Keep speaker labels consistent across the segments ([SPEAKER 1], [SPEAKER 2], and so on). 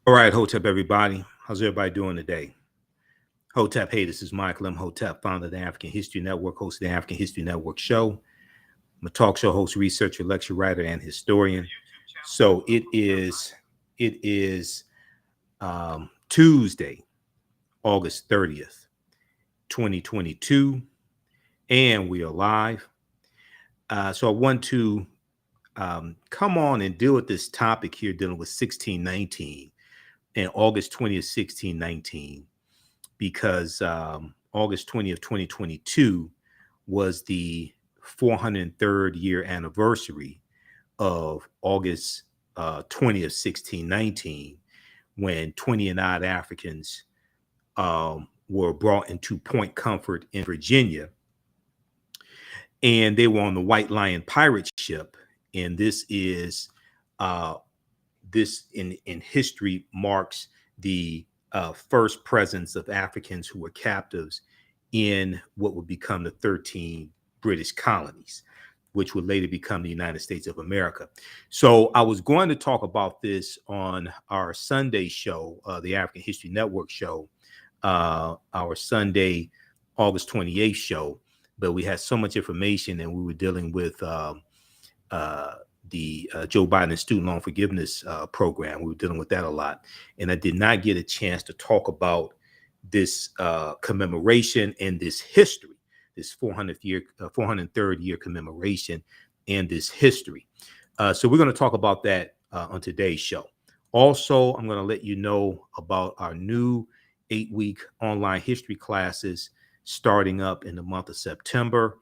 [SPEAKER 1] All right, Hotep, everybody. How's everybody doing today? Hotep, hey, this is Michael Imhotep, founder of the African History Network, host of the African History Network show. I'm a talk show host, researcher, lecture writer, and historian. So it is Tuesday, August 30th, 2022, and we are live. So I want to come on and deal with this topic here, dealing with 1619 and August 20th, 1619. Because August 20th, 2022 was the 403rd year anniversary of August 20th, 1619, when 20 and odd Africans were brought into Point Comfort in Virginia. And they were on the White Lion pirate ship. And this is, this in history marks the first presence of Africans who were captives in what would become the 13 British colonies, which would later become the United States of America. So I was going to talk about this on our Sunday show, the African History Network show, our Sunday, August 28th show, but we had so much information and we were dealing with the Joe Biden student loan forgiveness program. We were dealing with that a lot. And I did not get a chance to talk about this commemoration and this history, this 403rd year commemoration and this history. So we're going to talk about that on today's show. Also, I'm going to let you know about our new 8-week online history classes starting up in the month of September.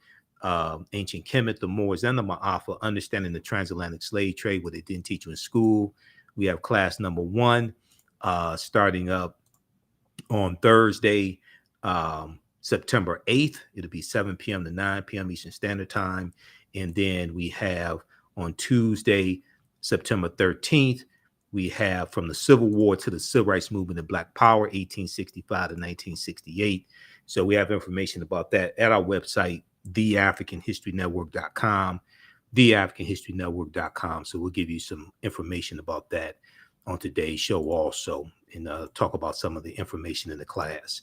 [SPEAKER 1] Ancient Kemet, the Moors, and the Ma'afa, understanding the transatlantic slave trade, what they didn't teach you in school. We have class number 1 starting up on Thursday, September 8th. It'll be 7 p.m. to 9 p.m. Eastern Standard Time. And then we have on Tuesday, September 13th, we have From the Civil War to the Civil Rights Movement and Black Power, 1865 to 1968. So we have information about that at our website, TheAFricanHistoryNetwork.com, TheAfricanHistoryNetwork.com. So we'll give you some information about that on today's show also, and talk about some of the information in the class.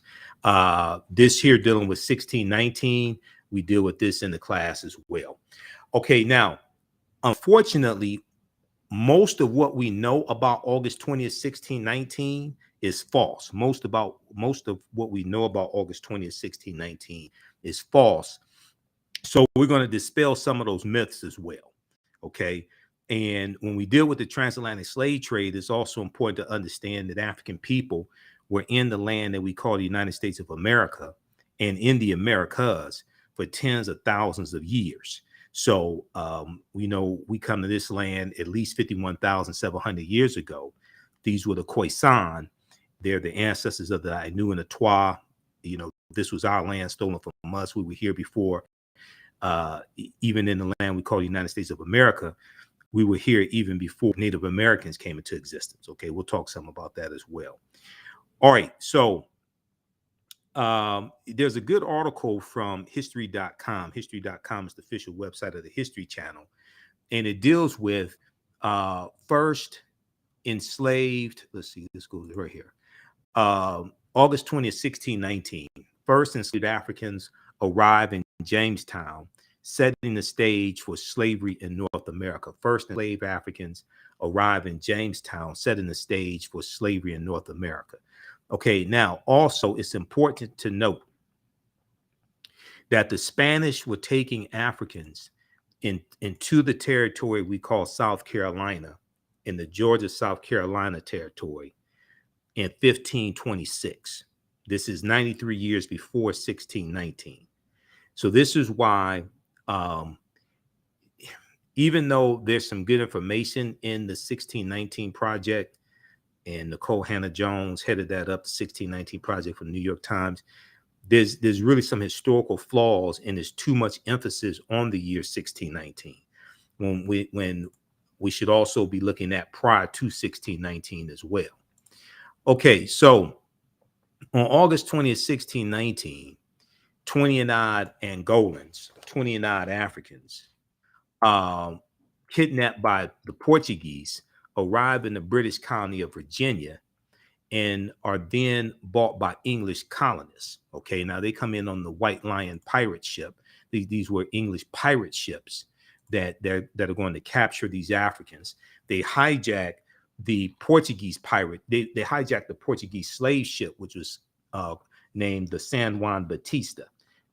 [SPEAKER 1] This here dealing with 1619, we deal with this in the class as well. Okay, now, unfortunately, most of what we know about August 20th, 1619 is false. Most of what we know about August 20th, 1619 is false. So we're going to dispel some of those myths as well. Okay. And when we deal with the transatlantic slave trade, it's also important to understand that African people were in the land that we call the United States of America and in the Americas for tens of thousands of years. So, we know we come to this land at least 51,700 years ago. These were the Khoisan. They're the ancestors of the Ainu and the Twa. You know, this was our land stolen from us. We were here before. Even in the land we call the United States of America, we were here even before Native Americans came into existence. Okay, we'll talk some about that as well. All right, so there's a good article from history.com. History.com is the official website of the History Channel, and it deals with first enslaved. Let's see, this goes right here. August 20th, 1619. First enslaved Africans arrive in Jamestown, setting the stage for slavery in North America. First enslaved Africans arrive in Jamestown, setting the stage for slavery in North America. Okay, now also it's important to note that the Spanish were taking Africans into the territory we call South Carolina, in the Georgia-South Carolina territory in 1526. This is 93 years before 1619. So this is why, even though there's some good information in the 1619 project, and Nicole Hannah-Jones headed that up, the 1619 project from the New York Times, there's really some historical flaws, and there's too much emphasis on the year 1619 when we should also be looking at prior to 1619 as well. Okay, so on August 20th, 1619, 20 and odd Angolans, 20 and odd Africans, kidnapped by the Portuguese, arrived in the British colony of Virginia and are then bought by English colonists. Okay, now they come in on the White Lion pirate ship. These were English pirate ships that are going to capture these Africans. They hijack the Portuguese pirate. They hijacked the Portuguese slave ship, which was named the San Juan Batista.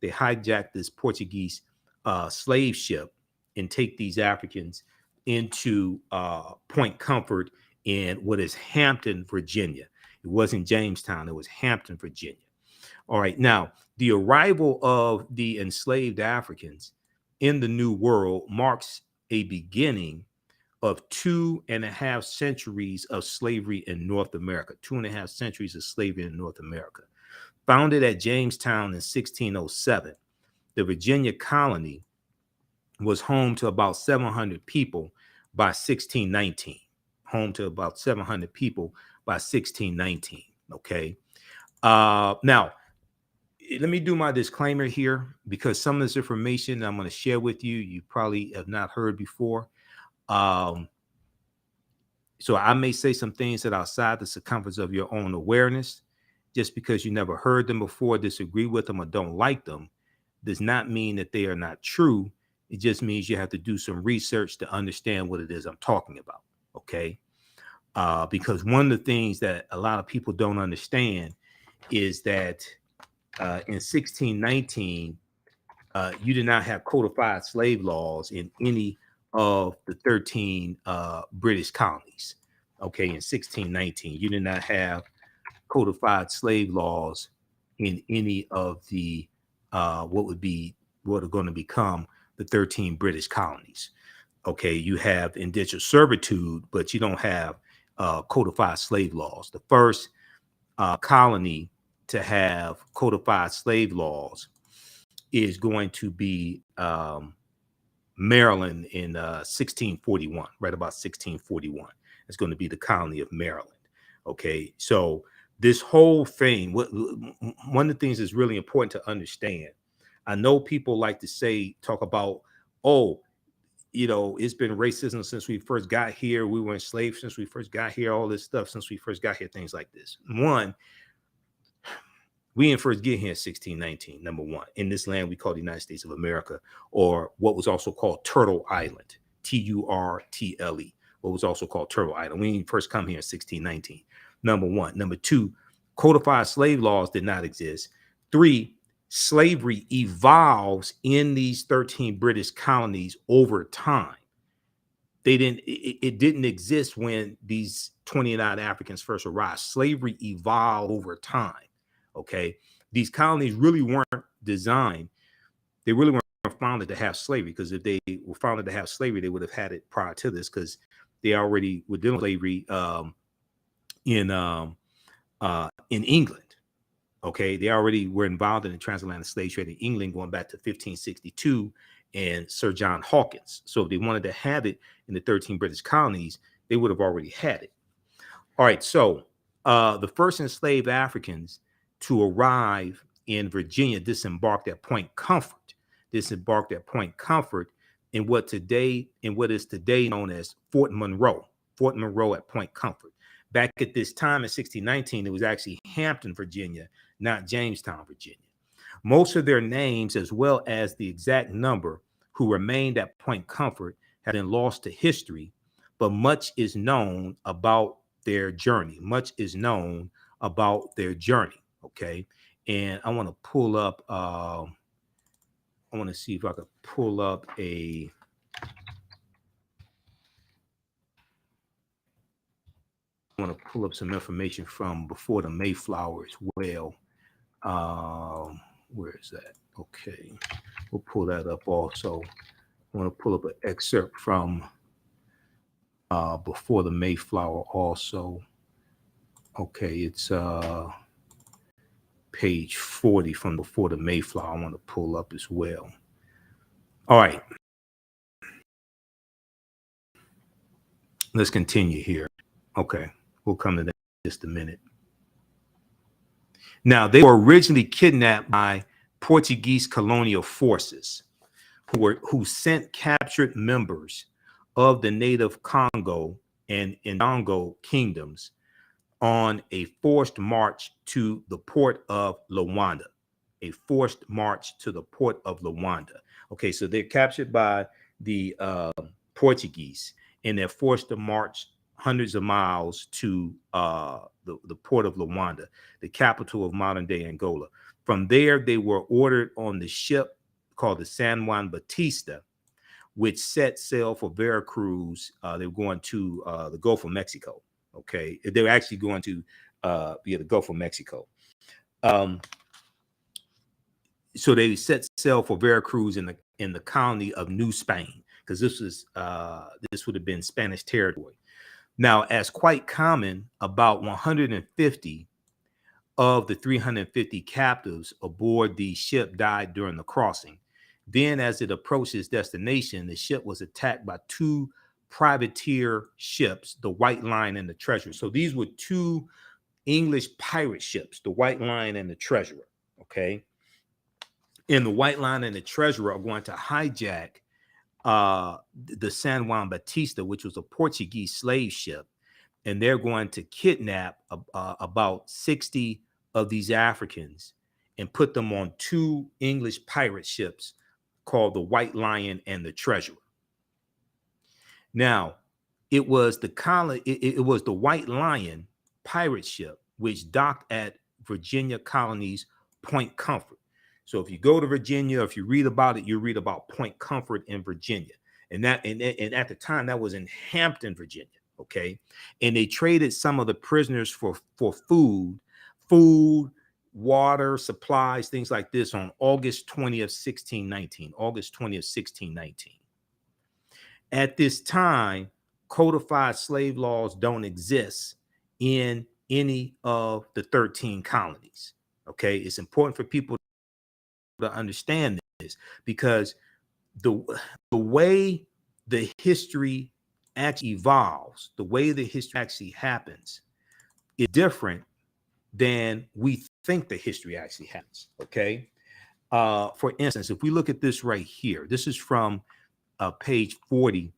[SPEAKER 1] They hijacked this Portuguese slave ship and take these Africans into Point Comfort in what is Hampton, Virginia. It wasn't Jamestown, it was Hampton, Virginia. All right, now the arrival of the enslaved Africans in the New World marks a beginning of 2.5 centuries of slavery in North America. 2.5 centuries of slavery in North America. Founded at Jamestown in 1607, the Virginia colony was home to about 700 people by 1619. Home to about 700 people by 1619. Okay. Now, let me do my disclaimer here, because some of this information I'm going to share with you, you probably have not heard before. So I may say some things that are outside the circumference of your own awareness. Just because you never heard them before, disagree with them, or don't like them, does not mean that they are not true. It just means you have to do some research to understand what it is I'm talking about. Okay. Because one of the things that a lot of people don't understand is that in 1619, you did not have codified slave laws in any of the 13 British colonies. Okay, in 1619, you did not have codified slave laws in any of the what are going to become the 13 British colonies. Okay, you have indentured servitude, but you don't have codified slave laws. The first colony to have codified slave laws is going to be Maryland in 1641, right about 1641. It's going to be the colony of Maryland. Okay, so this whole thing, one of the things that's really important to understand, I know people like to talk about, oh, you know, it's been racism since we first got here. We were enslaved since we first got here, all this stuff since we first got here, things like this. One, we didn't first get here in 1619, number one, in this land we call the United States of America, or what was also called Turtle Island, Turtle, what was also called Turtle Island. We didn't first come here in 1619, number one. Number two, codified slave laws did not exist. Three, slavery evolves in these 13 British colonies over time. It didn't exist when these 29 Africans first arrived. Slavery evolved over time. Okay, these colonies really weren't designed. They really weren't founded to have slavery, because if they were founded to have slavery, they would have had it prior to this, because they already were dealing with slavery in England. Okay, they already were involved in the transatlantic slave trade in England going back to 1562 and Sir John Hawkins. So if they wanted to have it in the 13 British colonies, they would have already had it. All right, so the first enslaved Africans to arrive in Virginia disembarked at Point Comfort. Disembarked at Point Comfort in what is today known as Fort Monroe. Fort Monroe at Point Comfort. Back at this time in 1619, it was actually Hampton, Virginia, not Jamestown, Virginia. Most of their names, as well as the exact number who remained at Point Comfort, have been lost to history, but much is known about their journey. Much is known about their journey. Okay, and I want to pull up. I want to see if I could pull up a. I want to pull up some information from before the Mayflower as well. Where is that? Okay, we'll pull that up also. I want to pull up an excerpt from before the Mayflower also. Okay, it's page 40 from before the Mayflower. I want to pull up as well. All right. Let's continue here. Okay, we'll come to that in just a minute. Now, they were originally kidnapped by Portuguese colonial forces who sent captured members of the native Congo and Indongo kingdoms on a forced march to the port of Luanda. A forced march to the port of Luanda. Okay, so they're captured by the Portuguese, and they're forced to march hundreds of miles to the port of Luanda, the capital of modern day Angola. From there, they were ordered on the ship called the San Juan Bautista, which set sail for Veracruz. They were going to the Gulf of Mexico. Okay, they were actually going to the Gulf of Mexico. So they set sail for Veracruz in the colony of New Spain, because this would have been Spanish territory. Now, as quite common, about 150 of the 350 captives aboard the ship died during the crossing. Then, as it approached its destination, the ship was attacked by two privateer ships, the White Lion and the Treasurer. So these were two English pirate ships, the White Lion and the Treasurer. Okay. And the White Lion and the Treasurer are going to hijack the San Juan Bautista, which was a Portuguese slave ship, and they're going to kidnap about 60 of these Africans and put them on two English pirate ships called the White Lion and the Treasurer. Now, it was the White Lion pirate ship which docked at Virginia Colonies Point Comfort. So if you go to Virginia, if you read about it, you read about Point Comfort in Virginia. And at the time, that was in Hampton, Virginia. Okay. And they traded some of the prisoners for food, water, supplies, things like this on August 20th, 1619. August 20th, 1619. At this time, codified slave laws don't exist in any of the 13 colonies. Okay. It's important for people to understand this, because the way the history actually evolves, the way the history actually happens is different than we think the history actually happens. Okay. For instance, if we look at this right here, this is from page 40,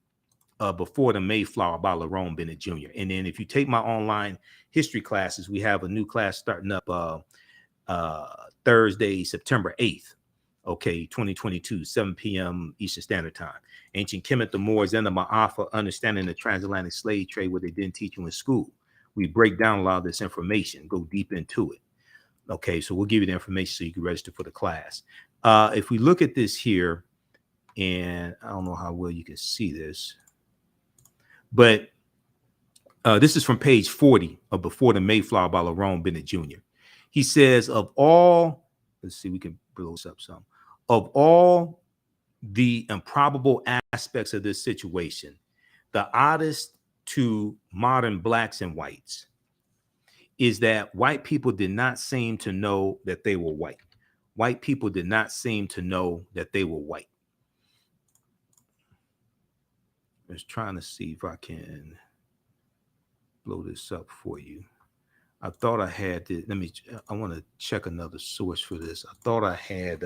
[SPEAKER 1] Before the Mayflower by Lerone Bennett Jr. And then if you take my online history classes, we have a new class starting up Thursday, September 8th. Okay, 2022, 7 p.m. Eastern Standard Time. Ancient Kemet, the Moors, and the Ma'afa, Understanding the Transatlantic Slave Trade, what they didn't teach you in school. We break down a lot of this information, go deep into it. Okay, so we'll give you the information so you can register for the class. If we look at this here, and I don't know how well you can see this, but this is from page 40 of Before the Mayflower by Lerone Bennett Jr. He says, of all, let's see, we can blow this up some. Of all the improbable aspects of this situation, the oddest to modern blacks and whites is that white people did not seem to know that they were white. White people did not seem to know that they were white. I'm just trying to see if I can blow this up for you. I thought I had this. I want to check another source for this. I thought I had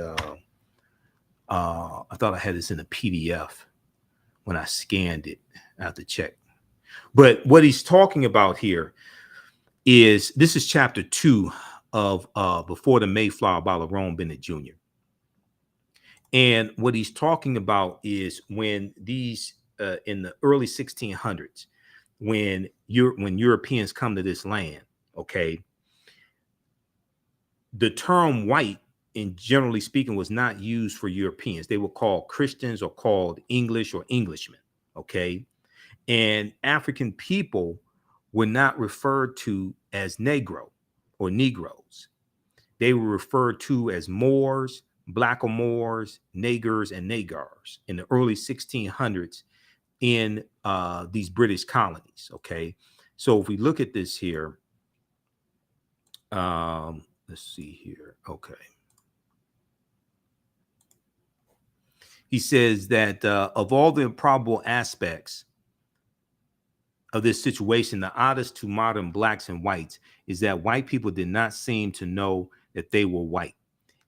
[SPEAKER 1] this in a PDF when I scanned it. I have to check. But what he's talking about here is, this is chapter 2 of Before the Mayflower by Lerone Bennett Jr. And what he's talking about is when these in the early 1600s, when Europeans come to this land, okay, the term white, in generally speaking, was not used for Europeans. They were called Christians or called English or Englishmen, okay? And African people were not referred to as Negro or Negroes. They were referred to as Moors, Blackamoors, Nagars, and Nagars in the early 1600s in these British colonies, okay? So if we look at this here, let's see here, okay. He says that of all the improbable aspects of this situation, the oddest to modern blacks and whites is that white people did not seem to know that they were white.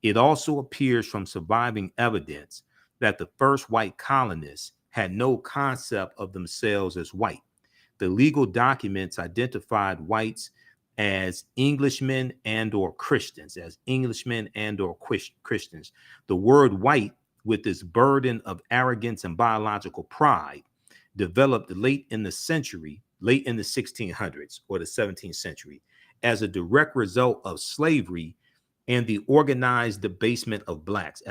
[SPEAKER 1] It also appears from surviving evidence that the first white colonists had no concept of themselves as white. The legal documents identified whites as Englishmen and or Christians, Christians. The word white, with its burden of arrogance and biological pride, developed late in the 1600s or the 17th century, as a direct result of slavery and the organized debasement of blacks.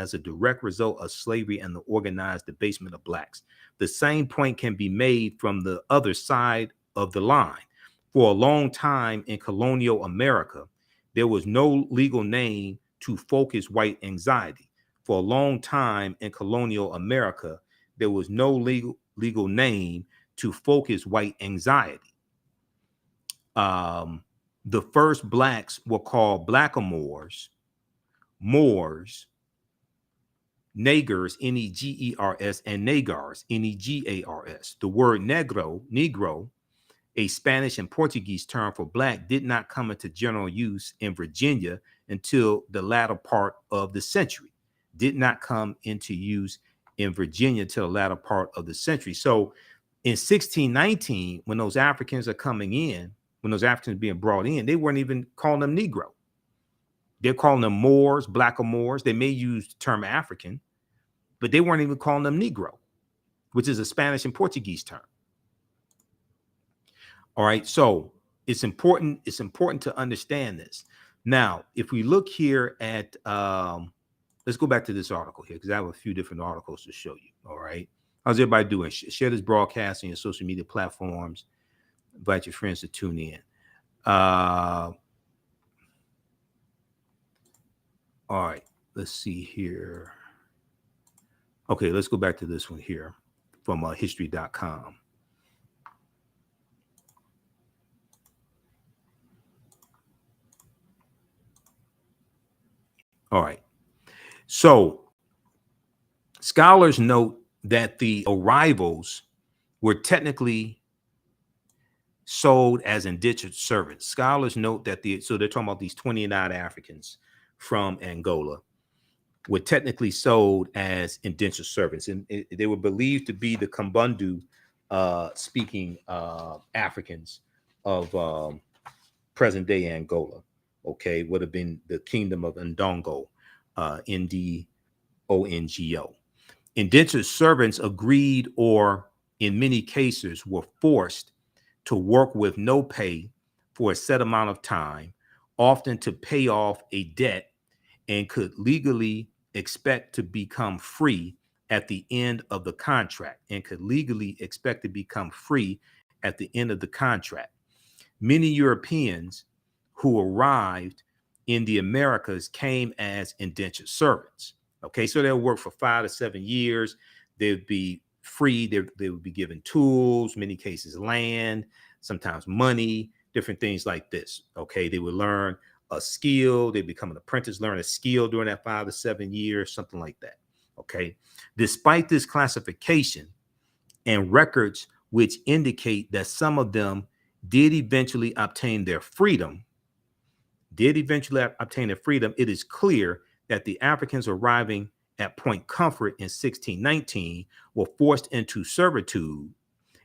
[SPEAKER 1] The same point can be made from the other side of the line. For a long time in colonial America, there was no legal name to focus white anxiety. For a long time in colonial America, there was no legal name to focus white anxiety. The first blacks were called blackamoors, Moors, Negers, Negers, and Negars, Negars. The word Negro, a Spanish and Portuguese term for black, did not come into general use in Virginia until the latter part of the century. So in 1619, when those Africans are coming in, when those Africans being brought in, they weren't even calling them Negro. They're calling them Moors, blackamoors. They may use the term African, but they weren't even calling them Negro, which is a Spanish and Portuguese term. All right, so it's important to understand this. Now, if we look here at, let's go back to this article here, because I have a few different articles to show you. All right, how's everybody doing? Share this broadcast on your social media platforms. Invite your friends to tune in. All right, let's see here. Okay, let's go back to this one here from history.com. All right. So scholars note that the arrivals were technically sold as indentured servants. Scholars note that so they're talking about these 29 Africans from Angola were technically sold as indentured servants, and they were believed to be the Kimbundu speaking Africans of present day Angola. Okay, would have been the kingdom of Ndongo, Ndongo. Indentured servants agreed, or in many cases were forced to work with no pay for a set amount of time, often to pay off a debt, and could legally expect to become free at the end of the contract. Many Europeans who arrived in the Americas came as indentured servants. Okay, so they'll work for 5 to 7 years. They'd be free. They would be given tools, many cases land, sometimes money, different things like this. Okay, they would learn a skill. They become an apprentice, learn a skill during that 5 to 7 years, something like that. Okay, despite this classification and records which indicate that some of them did eventually obtain their freedom, it is clear that the Africans arriving at Point Comfort in 1619 were forced into servitude,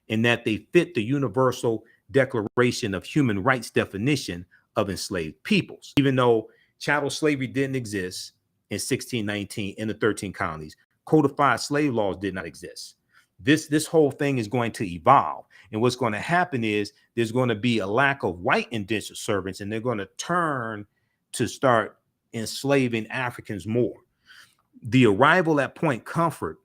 [SPEAKER 1] and that they fit the Universal Declaration of Human Rights definition of enslaved peoples. Even though chattel slavery didn't exist in 1619 in the 13 colonies, codified slave laws did not exist. This whole thing is going to evolve. And what's going to happen is there's going to be a lack of white indentured servants, and they're going to turn to start enslaving Africans more. The arrival at Point Comfort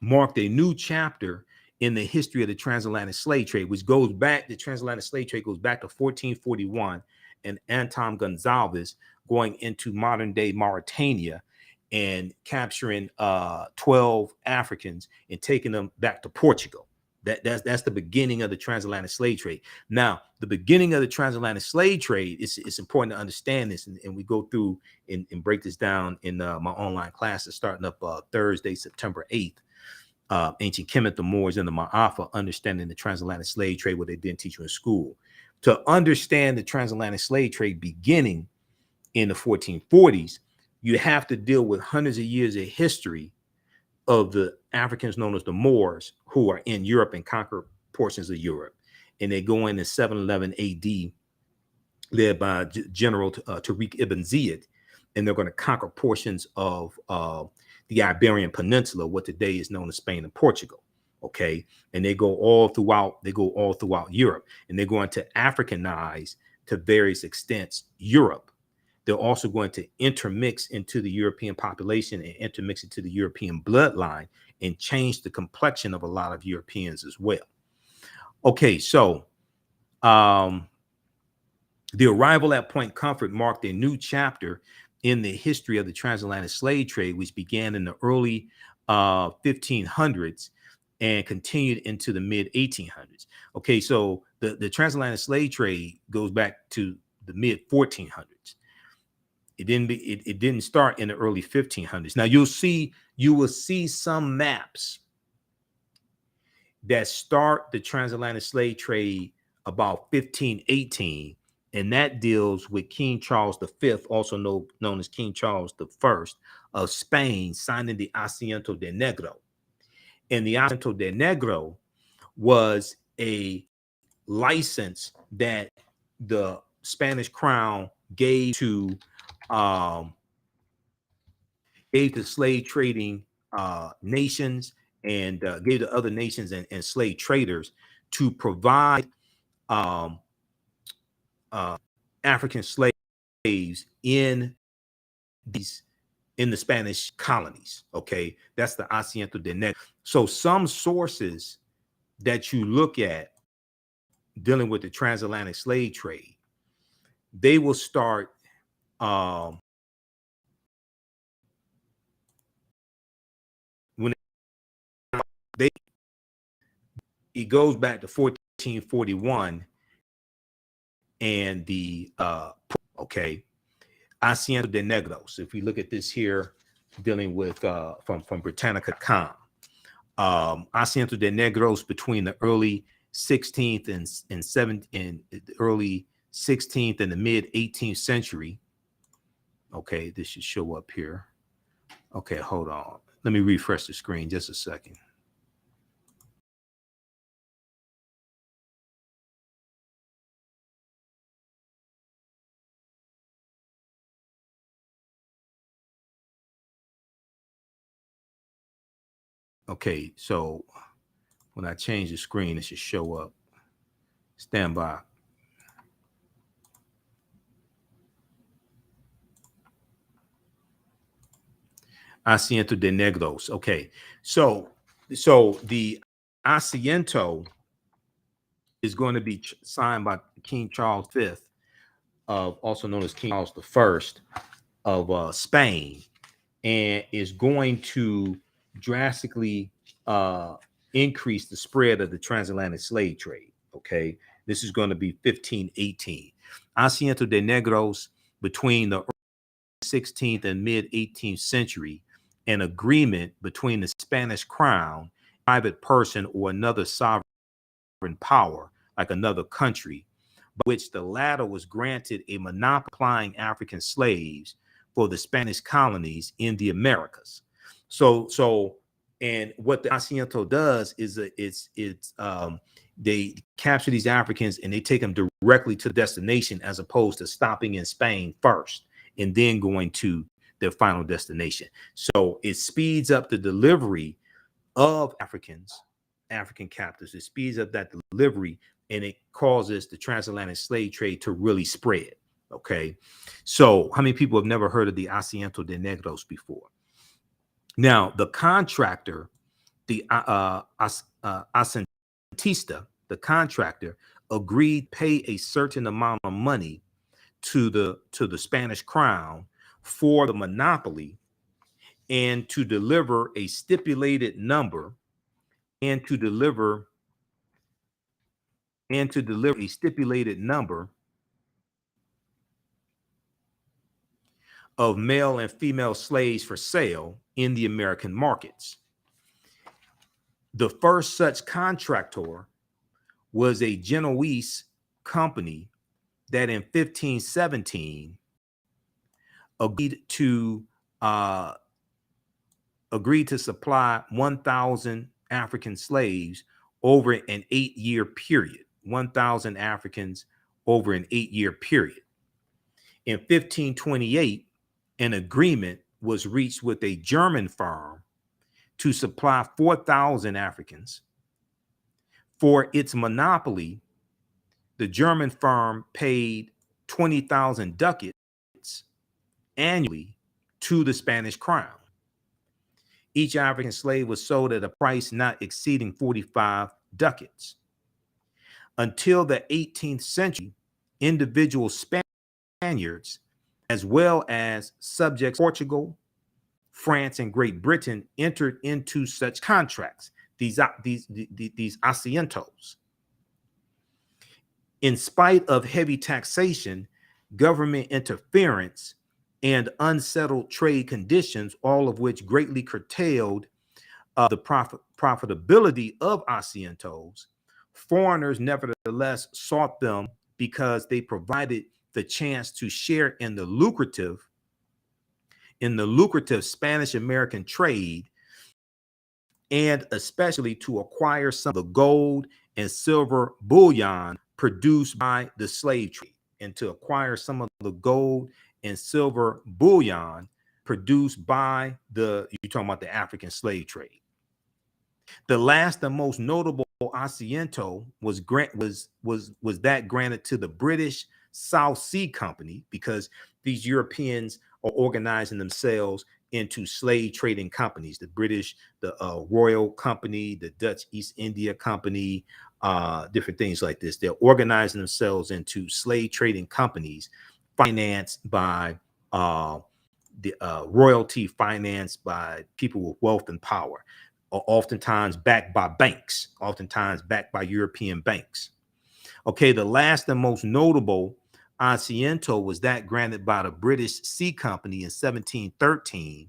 [SPEAKER 1] marked a new chapter in the history of the transatlantic slave trade, which goes back, the transatlantic slave trade goes back to 1441 and Anton Gonzalez going into modern day Mauritania and capturing 12 Africans and taking them back to Portugal. That's the beginning of the transatlantic slave trade. Now, the beginning of the transatlantic slave trade, it's important to understand this, and we go through and break this down in my online classes starting up Thursday, September 8th. Ancient Kemet, the Moors, and the Ma'afa, understanding the transatlantic slave trade, what they didn't teach you in school. To understand the transatlantic slave trade beginning in the 1440s, you have to deal with hundreds of years of history of the Africans known as the Moors, who are in Europe and conquer portions of Europe. And they go in 711 AD led by General Tariq ibn Ziyad, and they're going to conquer portions of the Iberian Peninsula, what today is known as Spain and Portugal. Okay, and they go all throughout Europe, and they're going to Africanize to various extents Europe. They're also going to intermix into the European population and intermix into the European bloodline and change the complexion of a lot of Europeans as well. Okay, so the arrival at Point Comfort marked a new chapter in the history of the transatlantic slave trade, which began in the early 1500s and continued into the mid 1800s. Okay, so the transatlantic slave trade goes back to the mid 1400s. It didn't start in the early 1500s. Now you will see some maps that start the transatlantic slave trade about 1518, and that deals with King Charles V, also known as King Charles I of Spain, signing the Asiento de Negros. And the Asiento de Negros was a license that the Spanish crown gave to slave trading nations, and gave to other nations and slave traders to provide African slaves in the Spanish colonies. Okay, that's the Asiento de Negros. So some sources that you look at dealing with the transatlantic slave trade, they will start when it goes back to 1441 and the okay, Asiento de Negros. If we look at this here, dealing with from Britannica.com, Asiento de Negros between the early 16th and the early 16th and the mid 18th century. Okay, this should show up here. Okay, hold on. Let me refresh the screen just a second. Okay, so when I change the screen, it should show up. Stand by. Asiento de Negros. Okay, so the Asiento is going to be signed by King Charles V, also known as King Charles I of Spain, and is going to drastically increase the spread of the transatlantic slave trade. Okay, this is going to be 1518. Asiento de Negros between the 16th and mid 18th century, an agreement between the Spanish crown, private person, or another sovereign power, like another country, by which the latter was granted a monopoly applying African slaves for the Spanish colonies in the Americas. So and what the Asiento does is they capture these Africans and they take them directly to the destination, as opposed to stopping in Spain first and then going to their final destination. So it speeds up the delivery of African captives. It speeds up that delivery, and it causes the transatlantic slave trade to really spread. Okay, so how many people have never heard of the Asiento de Negros before? Now, the contractor, the asentista, the contractor, agreed to pay a certain amount of money to the Spanish crown for the monopoly, and to deliver a stipulated number, and to deliver a stipulated number of male and female slaves for sale in the American markets. The first such contractor was a Genoese company that in 1517 agreed to supply 1,000 African slaves over an 8-year period. 1,000 Africans over an 8-year period. In 1528, an agreement was reached with a German firm to supply 4,000 Africans. For its monopoly, the German firm paid 20,000 ducats annually to the Spanish crown. Each African slave was sold at a price not exceeding 45 ducats. Until the 18th century, individual Spaniards, as well as subjects of Portugal, France, and Great Britain, entered into such contracts, these asientos. In spite of heavy taxation, government interference, and unsettled trade conditions, all of which greatly curtailed the profitability of asientos, foreigners nevertheless sought them because they provided the chance to share in the lucrative Spanish-American trade, and especially to acquire some of the gold and silver bullion produced by the slave trade, and to acquire some of the gold and silver bullion produced by you're talking about the African slave trade. The last and most notable asiento was that granted to the British South Sea Company, because these Europeans are organizing themselves into slave trading companies. The British, the Royal Company, the Dutch East India Company, different things like this. They're organizing themselves into slave trading companies financed by the royalty, financed by people with wealth and power, oftentimes backed by banks, oftentimes backed by European banks. Okay, the last and most notable asiento was that granted by the British Sea Company in 1713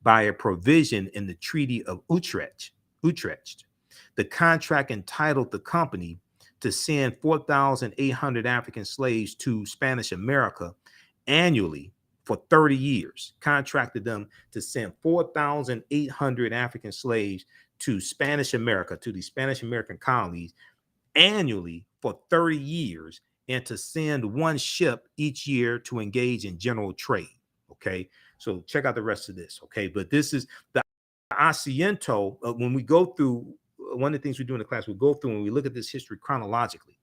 [SPEAKER 1] by a provision in the Treaty of Utrecht. The contract entitled the company to send 4,800 African slaves to Spanish America annually for 30 years, contracted them to send 4,800 African slaves to Spanish America, to the Spanish American colonies annually for 30 years, and to send one ship each year to engage in general trade. Okay, so check out the rest of this. Okay, but this is the asiento. When we go through, one of the things we do in the class, we go through and we look at this history chronologically.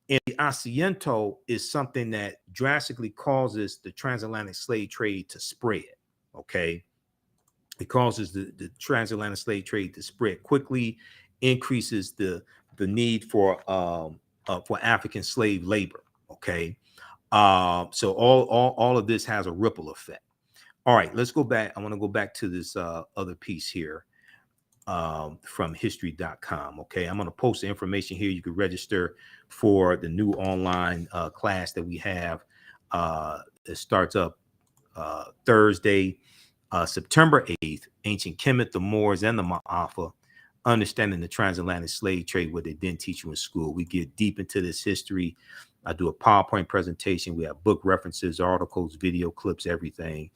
[SPEAKER 1] And the asiento is something that drastically causes the transatlantic slave trade to spread. Okay, it causes the transatlantic slave trade to spread quickly, increases the need for African slave labor. Okay, so all of this has a ripple effect. All right, let's go back. I want to go back to this other piece here from history.com. Okay, I'm going to post the information here. You can register for the new online class that we have. It starts up Thursday, September 8th. Ancient Kemet, the Moors, and the Ma'afa, understanding the transatlantic slave trade, what they didn't teach you in school. We get deep into this history. I do a PowerPoint presentation. We have book references, articles, video clips, everything.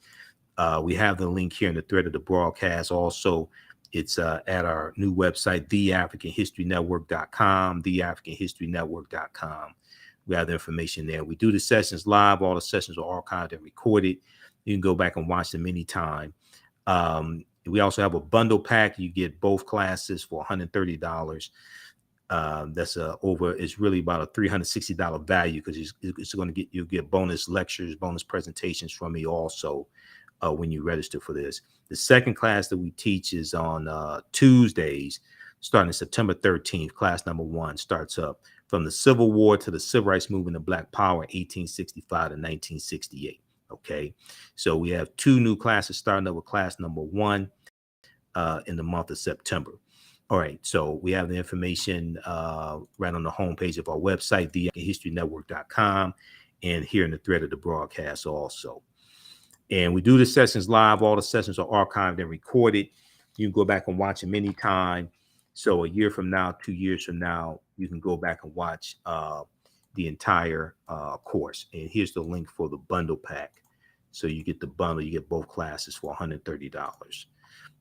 [SPEAKER 1] We have the link here in the thread of the broadcast. Also, it's at our new website, TheAHNShow.com, TheAHNShow.com. We have the information there. We do the sessions live. All the sessions are archived and recorded. You can go back and watch them anytime. We also have a bundle pack. You get both classes for $130. That's it's really about a $360 value, because it's going to you'll get bonus lectures, bonus presentations from me also when you register for this. The second class that we teach is on Tuesdays, starting September 13th. Class number 1 starts up from the Civil War to the Civil Rights Movement of Black Power, 1865 to 1968. Okay, so we have 2 new classes starting up with class number 1 in the month of September. All right, so we have the information right on the homepage of our website, TheAHNShow.com, and here in the thread of the broadcast also. And we do the sessions live. All the sessions are archived and recorded. You can go back and watch them anytime. So a year from now, 2 years from now, you can go back and watch the entire course. And here's the link for the bundle pack. So you get the bundle, you get both classes for $130.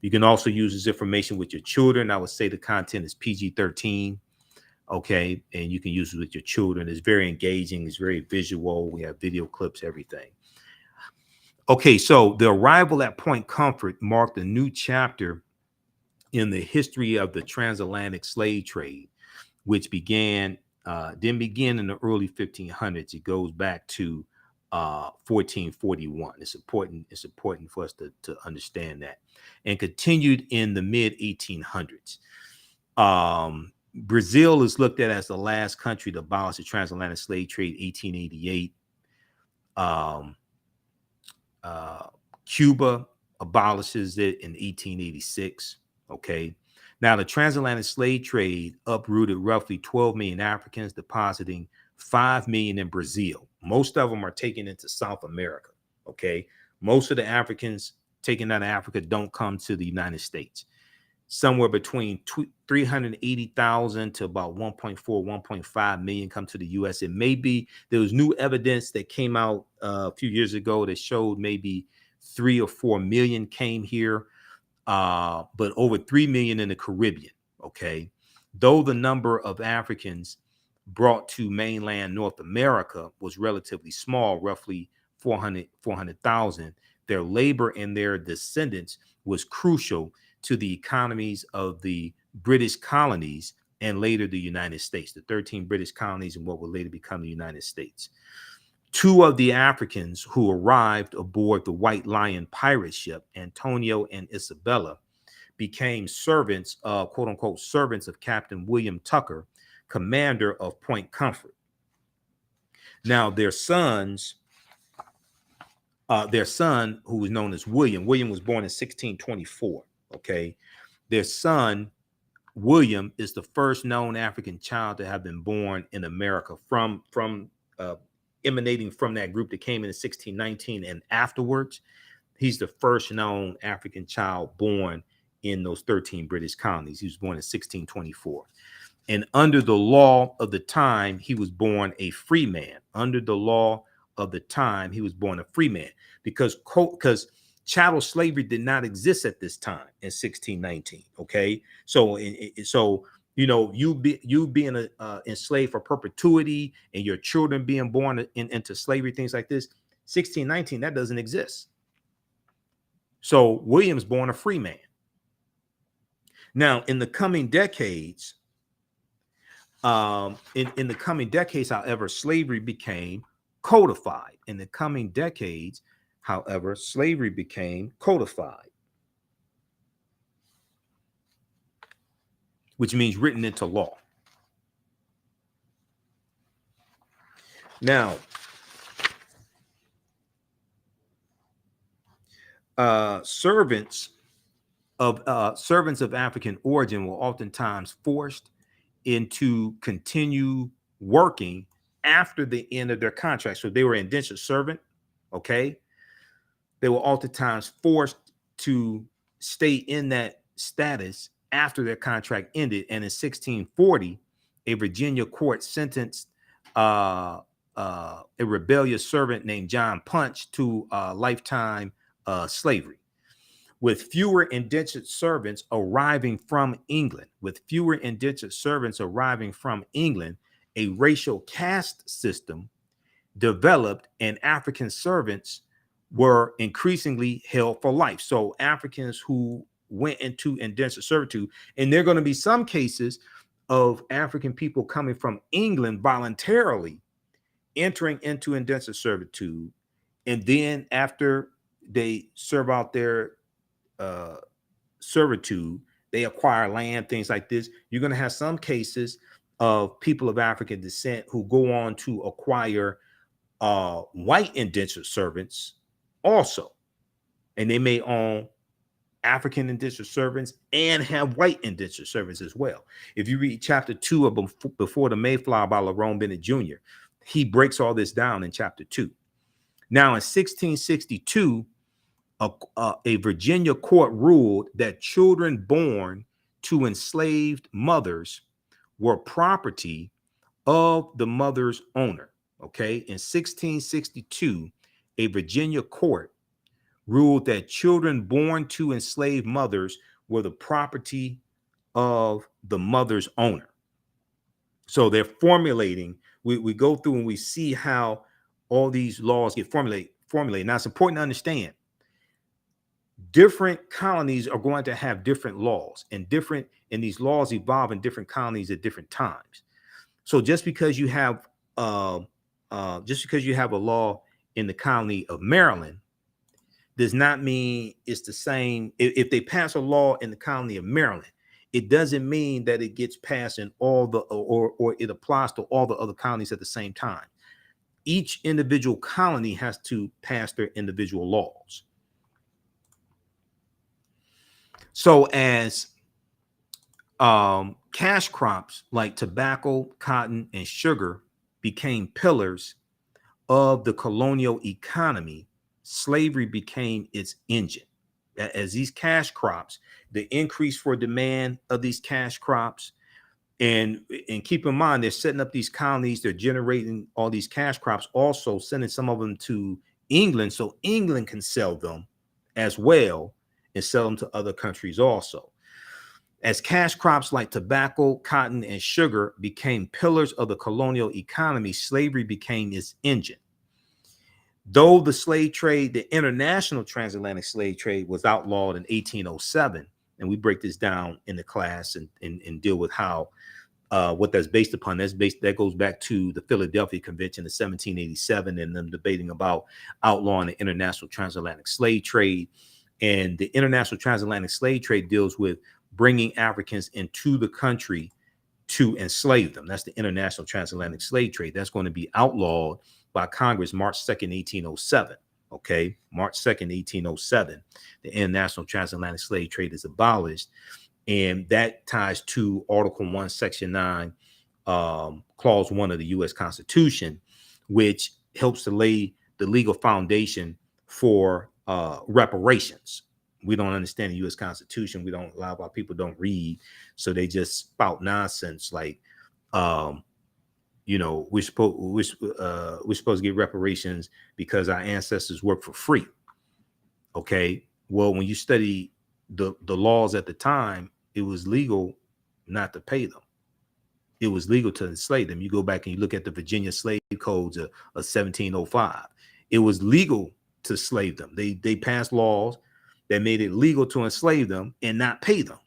[SPEAKER 1] You can also use this information with your children. I would say the content is PG-13. Okay, and you can use it with your children. It's very engaging. It's very visual. We have video clips, everything. Okay, so the arrival at Point Comfort marked a new chapter in the history of the transatlantic slave trade, which didn't begin in the early 1500s. It goes back to 1441. It's important for us to understand that, and continued in the mid 1800s. Brazil is looked at as the last country to abolish the transatlantic slave trade, 1888. Cuba abolishes it in 1886. Okay. Now, the transatlantic slave trade uprooted roughly 12 million Africans, depositing 5 million in Brazil. Most of them are taken into South America. Okay. Most of the Africans taken out of Africa don't come to the United States. Somewhere between 380,000 to about 1.4, 1.5 million come to the U.S. It may be there was new evidence that came out a few years ago that showed maybe 3 or 4 million came here, but over 3 million in the Caribbean. Okay, though the number of Africans brought to mainland North America was relatively small, roughly 400,000, their labor and their descendants was crucial to the economies of the British colonies and later the United States, the 13 British colonies and what would later become the United States. 2 of the Africans who arrived aboard the White Lion pirate ship, Antonio and Isabella, became servants, quote unquote, servants of Captain William Tucker, commander of Point Comfort. Now, their son, who was known as William was born in 1624. Okay, their son William is the first known African child to have been born in America from emanating from that group that came in 1619 and afterwards. He's the first known African child born in those 13 British colonies. He was born in 1624. And under the law of the time, he was born a free man. Under the law of the time, he was born a free man because chattel slavery did not exist at this time in 1619. Okay, so you know, you being enslaved for perpetuity and your children being born into slavery, things like this, 1619, that doesn't exist. So William's born a free man. Now, in the coming decades, however, slavery became codified. In the coming decades, however, slavery became codified, which means written into law. Now, servants of African origin were oftentimes forced into continue working after the end of their contract. So they were indentured servant. Okay, they were oftentimes forced to stay in that status after their contract ended. And in 1640, a Virginia court sentenced a rebellious servant named John Punch to lifetime slavery. With fewer indentured servants arriving from England, a racial caste system developed, and African servants were increasingly held for life. So Africans who went into indentured servitude, and there are going to be some cases of African people coming from England voluntarily entering into indentured servitude, and then after they serve out their servitude, they acquire land, things like this. You're going to have some cases of people of African descent who go on to acquire white indentured servants also, and they may own African indentured servants and have white indentured servants as well. If you read chapter 2 of Before the Mayflower by Lerone Bennett Jr., he breaks all this down in chapter 2. Now, in 1662, a Virginia court ruled that children born to enslaved mothers were property of the mother's owner. Okay, in 1662, a Virginia court ruled that children born to enslaved mothers were the property of the mother's owner. So they're formulating. We go through and we see how all these laws get formulated. Now it's important to understand different colonies are going to have different laws, and these laws evolve in different colonies at different times. So just because you have a law in the colony of Maryland does not mean it's the same. If they pass a law in the colony of Maryland, it doesn't mean that it gets passed in all the or it applies to all the other colonies at the same time. Each individual colony has to pass their individual laws. So as cash crops like tobacco, cotton, and sugar became pillars of the colonial economy, slavery became its engine. As these cash crops, the increase for demand of these cash crops, and keep in mind, they're setting up these colonies, they're generating all these cash crops, also sending some of them to England so England can sell them as well and sell them to other countries also. As cash crops like tobacco, cotton, and sugar became pillars of the colonial economy, slavery became its engine. Though the slave trade, the international transatlantic slave trade, was outlawed in 1807, and we break this down in the class and deal with how what that's based upon. That goes back to the Philadelphia Convention of 1787 and them debating about outlawing the international transatlantic slave trade. And the international transatlantic slave trade deals with bringing Africans into the country to enslave them. That's the international transatlantic slave trade. That's going to be outlawed by Congress March 2nd, 1807. Okay, March 2nd, 1807. The international transatlantic slave trade is abolished. And that ties to Article 1, Section 9, Clause 1 of the U.S. Constitution, which helps to lay the legal foundation for reparations. We don't understand the U.S. Constitution. A lot of our people don't read, so they just spout nonsense like, we're supposed to get reparations because our ancestors worked for free. Okay, well, when you study the laws at the time, it was legal not to pay them. It was legal to enslave them. You go back and you look at the Virginia slave codes of 1705. It was legal to slave them. They passed laws that made it legal to enslave them and not pay them.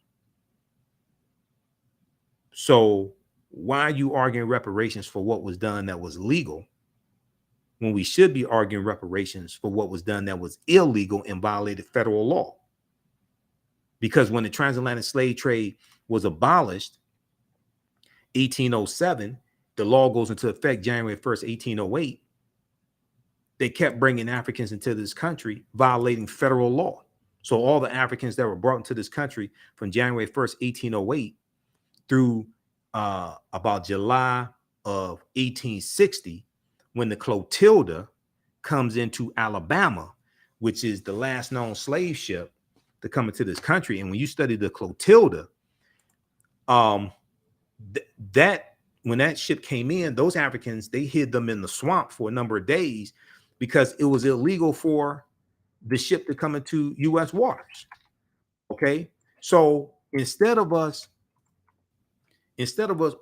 [SPEAKER 1] So why are you arguing reparations for what was done that was legal when we should be arguing reparations for what was done that was illegal and violated federal law? Because when the transatlantic slave trade was abolished, 1807, the law goes into effect January 1st, 1808. They kept bringing Africans into this country, violating federal law. So all the Africans that were brought into this country from January 1st, 1808 through about July of 1860, when the Clotilda comes into Alabama, which is the last known slave ship to come into this country. And when you study the Clotilda, that when that ship came in, those Africans, they hid them in the swamp for a number of days because it was illegal for the ship to come into U.S. waters. Okay, so instead of us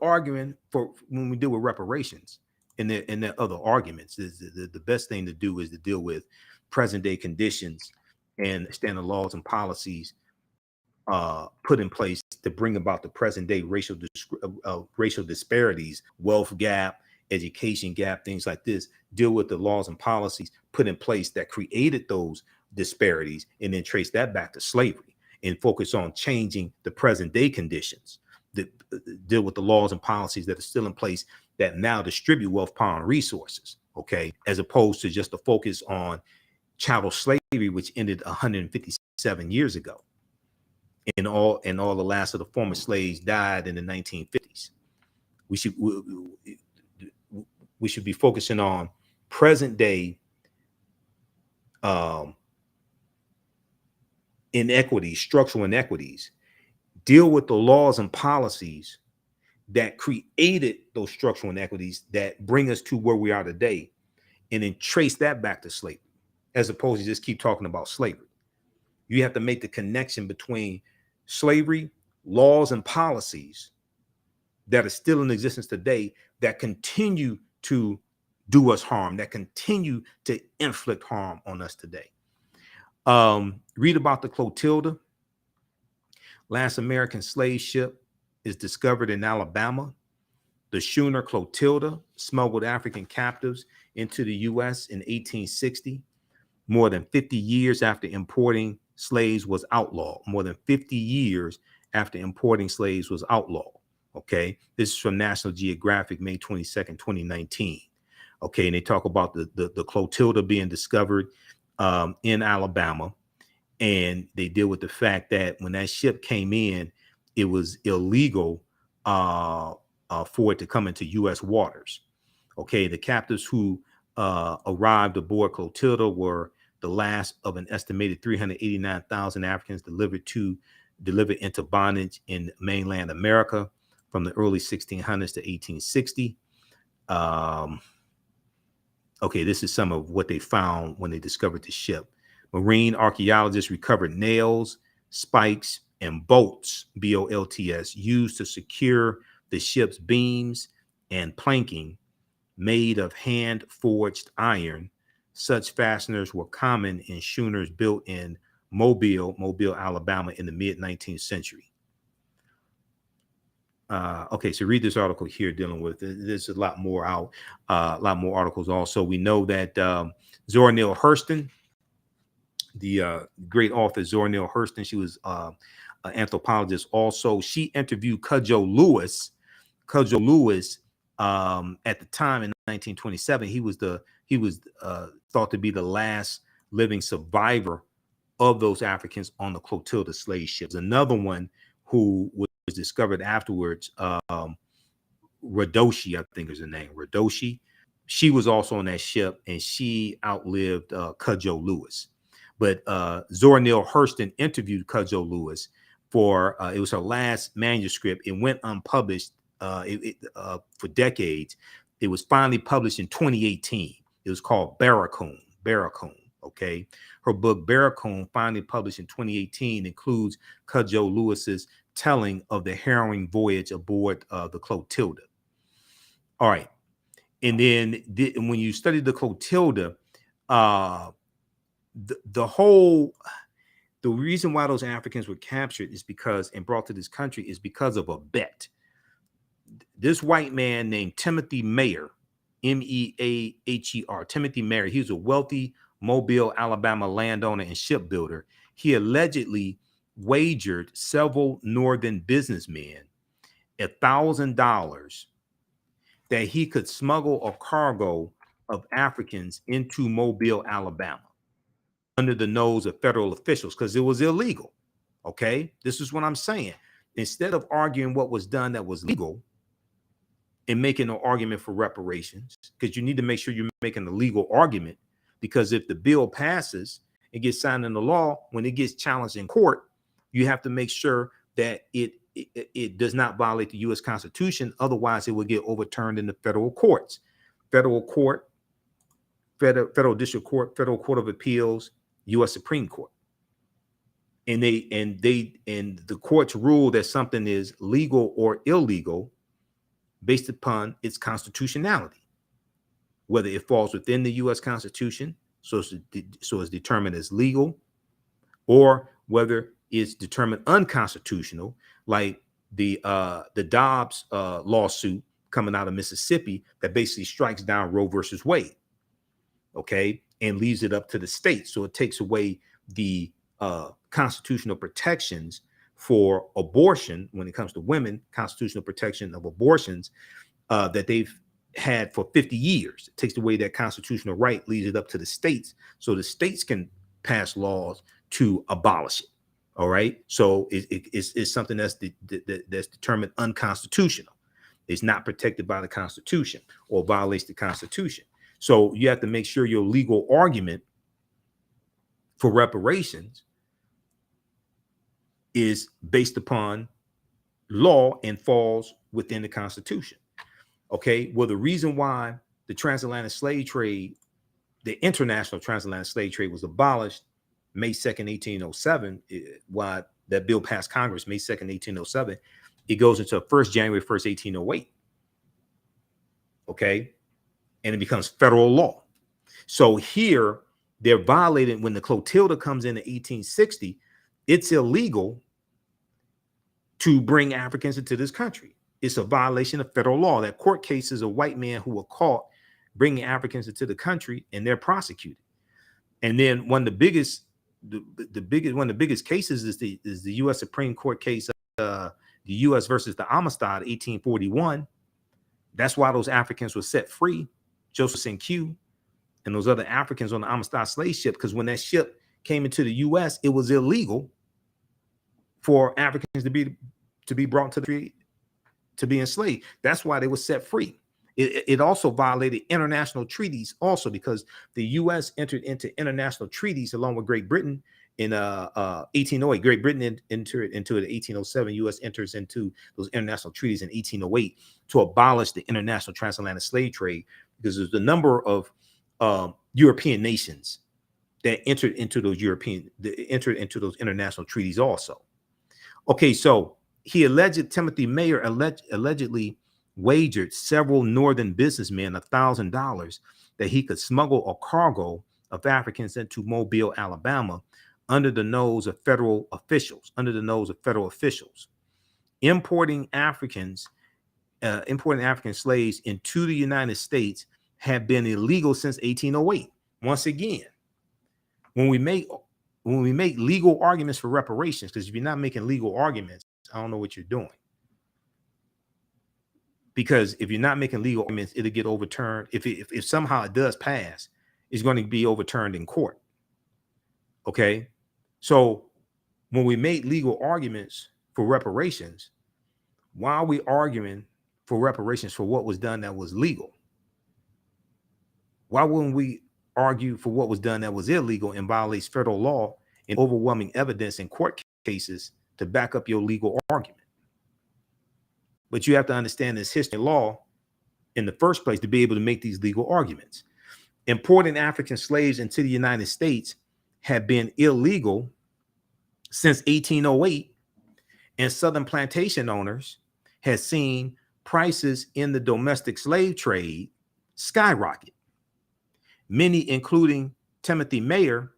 [SPEAKER 1] arguing for when we deal with reparations and their other arguments, the best thing to do is to deal with present day conditions and standard laws and policies put in place to bring about the present day racial disparities, wealth gap, education gap, things like this. Deal with the laws and policies put in place that created those disparities, and then trace that back to slavery and focus on changing the present day conditions. Deal with the laws and policies that are still in place that now distribute wealth, power, and resources. Okay, as opposed to just a focus on chattel slavery, which ended 157 years ago. And all the last of the former slaves died in the 1950s. We should be focusing on present day inequities, structural inequities. Deal with the laws and policies that created those structural inequities that bring us to where we are today, and then trace that back to slavery, as opposed to just keep talking about slavery. You have to make the connection between slavery, laws, and policies that are still in existence today that continue to do us harm, that continue to inflict harm on us today. Read about the Clotilda. Last American slave ship is discovered in Alabama. The schooner Clotilda smuggled African captives into the U.S. in 1860, more than 50 years after importing slaves was outlawed. More than 50 years after importing slaves was outlawed. Okay, this is from National Geographic, May 22nd, 2019. Okay, and they talk about the Clotilda being discovered in Alabama, and they deal with the fact that when that ship came in, it was illegal for it to come into U.S. waters. Okay, the captives who arrived aboard Clotilda were the last of an estimated 389,000 Africans delivered into bondage in mainland America from the early 1600s to 1860. Okay, this is some of what they found when they discovered the ship. Marine archaeologists recovered nails, spikes, and bolts, B-O-L-T-S, used to secure the ship's beams and planking made of hand-forged iron. Such fasteners were common in schooners built in Mobile, Alabama in the mid-19th century. Okay, so read this article here dealing with it. There's a lot more out, a lot more articles also. We know that Zora Neale Hurston, the great author Zora Neale Hurston, she was an anthropologist also. She interviewed Cudjoe Lewis. Cudjoe Lewis, at the time in 1927, he was thought to be the last living survivor of those Africans on the Clotilda slave ships. Another one who was discovered afterwards, Radoshi, I think is her name, Radoshi. She was also on that ship, and she outlived Cudjoe Lewis. But Zora Neale Hurston interviewed Cudjoe Lewis for it was her last manuscript. It went unpublished for decades. It was finally published in 2018. It was called Barracoon. Okay, her book Barracoon, finally published in 2018, includes Cudjoe Lewis's telling of the harrowing voyage aboard the Clotilda. All right, and then when you study the Clotilda, the reason why those Africans were captured is because and brought to this country is because of a bet. This white man named Timothy Mayer, M-E-A-H-E-R, Timothy Mayer, he was a wealthy Mobile, Alabama landowner and shipbuilder. He allegedly wagered several northern businessmen $1,000 that he could smuggle a cargo of Africans into Mobile, Alabama, under the nose of federal officials, because it was illegal. Okay, this is what I'm saying. Instead of arguing what was done that was legal and making no argument for reparations, because you need to make sure you're making a legal argument, because if the bill passes and gets signed into law, when it gets challenged in court, you have to make sure that it does not violate the U.S. Constitution. Otherwise, it will get overturned in the federal courts, federal district court, federal court of appeals, U.S. Supreme Court. And the courts rule that something is legal or illegal based upon its constitutionality, whether it falls within the U.S. Constitution, so it's determined as legal, or whether it's determined unconstitutional, like the Dobbs lawsuit coming out of Mississippi that basically strikes down Roe versus Wade, okay, and leaves it up to the states. So it takes away the constitutional protections for abortion when it comes to women, constitutional protection of abortions that they've had for 50 years. It takes away that constitutional right, leaves it up to the states, so the states can pass laws to abolish it. All right, so it's something that's determined unconstitutional. It's not protected by the Constitution or violates the Constitution. So you have to make sure your legal argument for reparations is based upon law and falls within the Constitution. Okay, well, the reason why the transatlantic slave trade, the international transatlantic slave trade, was abolished May 2nd, 1807, why that bill passed Congress May 2nd, 1807, it goes into 1st January 1st, 1808. Okay. And it becomes federal law. So here they're violating when the Clotilda comes in 1860, it's illegal to bring Africans into this country. It's a violation of federal law. That court cases of white men who were caught bringing Africans into the country, and they're prosecuted. And then one of the biggest cases is the U.S. Supreme Court case, the U.S. versus the Amistad, 1841. That's why those Africans were set free, Joseph St. Q and those other Africans on the Amistad slave ship, because when that ship came into the U.S., it was illegal for Africans to be brought to the street to be enslaved. That's why they were set free. It also violated international treaties also, because the U.S. entered into international treaties along with Great Britain in 1808. Great Britain entered into it in 1807. U.S. enters into those international treaties in 1808 to abolish the international transatlantic slave trade, because there's a number of European nations that entered into those international treaties also. Okay, so Timothy Mayer allegedly wagered several northern businessmen $1,000 that he could smuggle a cargo of Africans into Mobile, Alabama, under the nose of federal officials. Importing African slaves into the United States had been illegal since 1808. Once again, when we make legal arguments for reparations, because if you're not making legal arguments, I don't know what you're doing. Because if you're not making legal arguments, it'll get overturned. If somehow it does pass, it's going to be overturned in court. Okay, so when we make legal arguments for reparations, why are we arguing for reparations for what was done that was legal? Why wouldn't we argue for what was done that was illegal and violates federal law and overwhelming evidence in court cases to back up your legal argument? But you have to understand this history and law in the first place to be able to make these legal arguments. Importing African slaves into the United States had been illegal since 1808, and Southern plantation owners had seen prices in the domestic slave trade skyrocket. Many, including Timothy Mayer,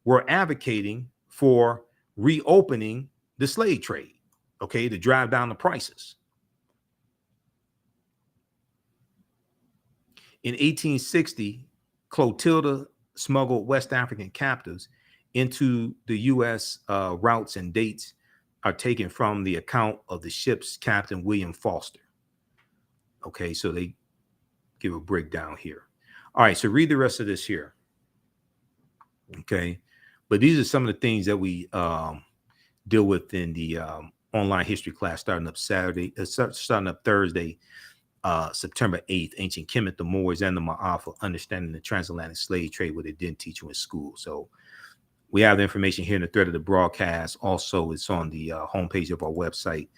[SPEAKER 1] were advocating for reopening the slave trade, okay, to drive down the prices. In 1860, Clotilda smuggled West African captives into the U.S. Routes and dates are taken from the account of the ship's Captain William Foster. Okay, so they give a breakdown here. All right, so read the rest of this here. Okay, but these are some of the things that we deal with in the online history class starting up Thursday, September 8th, Ancient Kemet, the Moors, and the Ma'afa, Understanding the Transatlantic Slave Trade, what they didn't teach you in school. So we have the information here in the thread of the broadcast. Also, it's on the homepage of our website,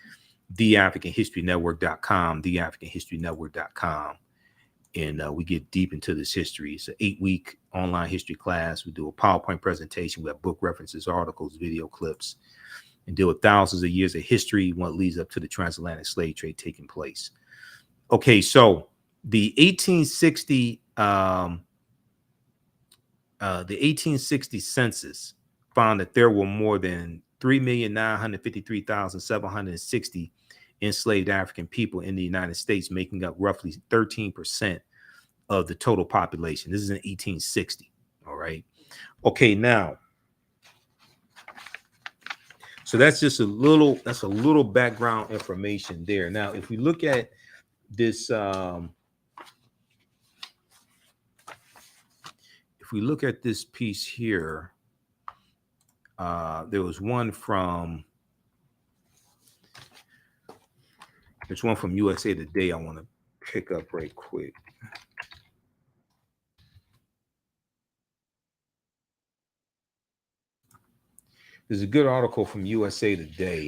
[SPEAKER 1] TheAfricanHistoryNetwork.com, TheAfricanHistoryNetwork.com. And we get deep into this history. It's an 8-week online history class. We do a PowerPoint presentation. We have book references, articles, video clips, and deal with thousands of years of history, what leads up to the transatlantic slave trade taking place. Okay, so the 1860 census found that there were more than 3,953,760 enslaved African people in the United States, making up roughly 13% of the total population. This is in 1860. All right. Okay, now, so that's just a little background information there. Now, if we look at this, if we look at this piece here, there was one from USA Today I want to pick up right quick. There's a good article from USA Today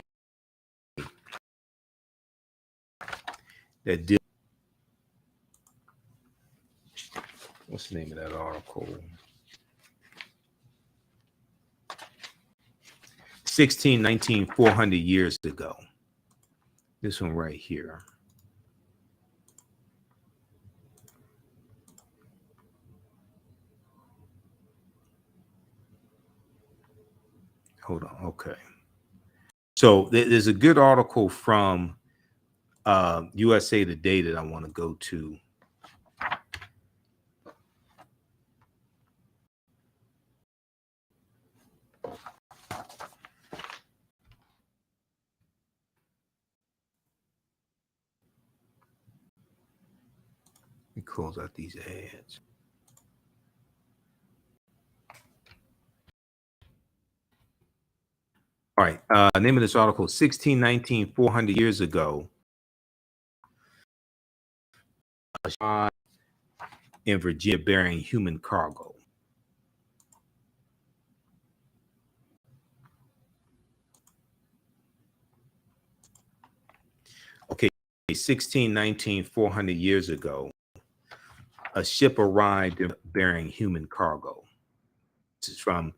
[SPEAKER 1] that did. What's the name of that article? 1619, 400 years ago. This one right here. Hold on. Okay. So there's a good article from USA Today that I want to go to. Let me close out these ads. All right. Name of this article: 1619, 400 years ago. In Virginia, bearing human cargo. Okay, 1619, 400 years ago, a ship arrived bearing human cargo. This is from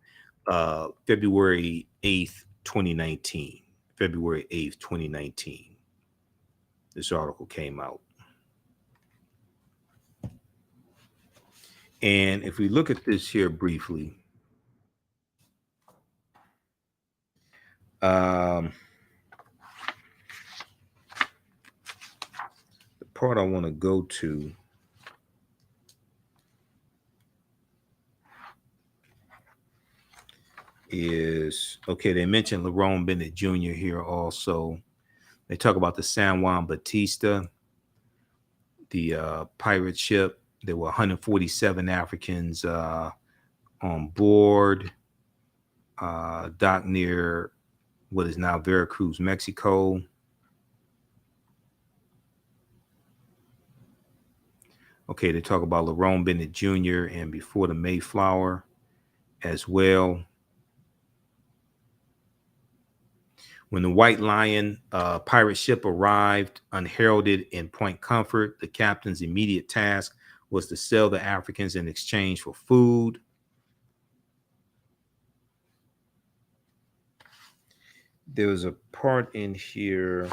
[SPEAKER 1] February 8th, 2019. February 8th, 2019. This article came out. And if we look at this here briefly, the part I want to go to is, okay, they mentioned Lerone Bennett Jr. here also. They talk about the San Juan Batista, the pirate ship. There were 147 Africans on board, docked near what is now Veracruz, Mexico. Okay, they talk about Lerone Bennett Jr. and Before the Mayflower as well. When the White Lion pirate ship arrived unheralded in Point Comfort, the captain's immediate task was to sell the Africans in exchange for food. There was a part in here.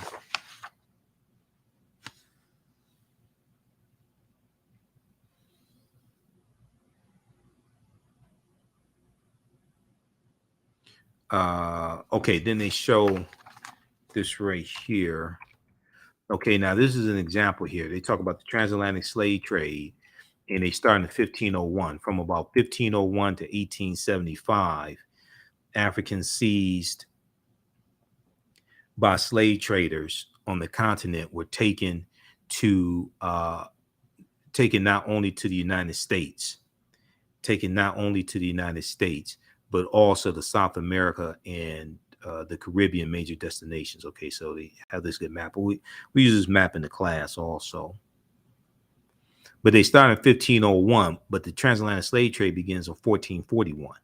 [SPEAKER 1] Okay, then they show this right here. Okay, now this is an example here. They talk about the transatlantic slave trade, and they start in 1501. From about 1501 to 1875, Africans seized by slave traders on the continent were taken not only to the United States, but also to South America and the Caribbean major destinations. Okay, so they have this good map. We use this map in the class also. But they start in 1501, but the transatlantic slave trade begins in 1441.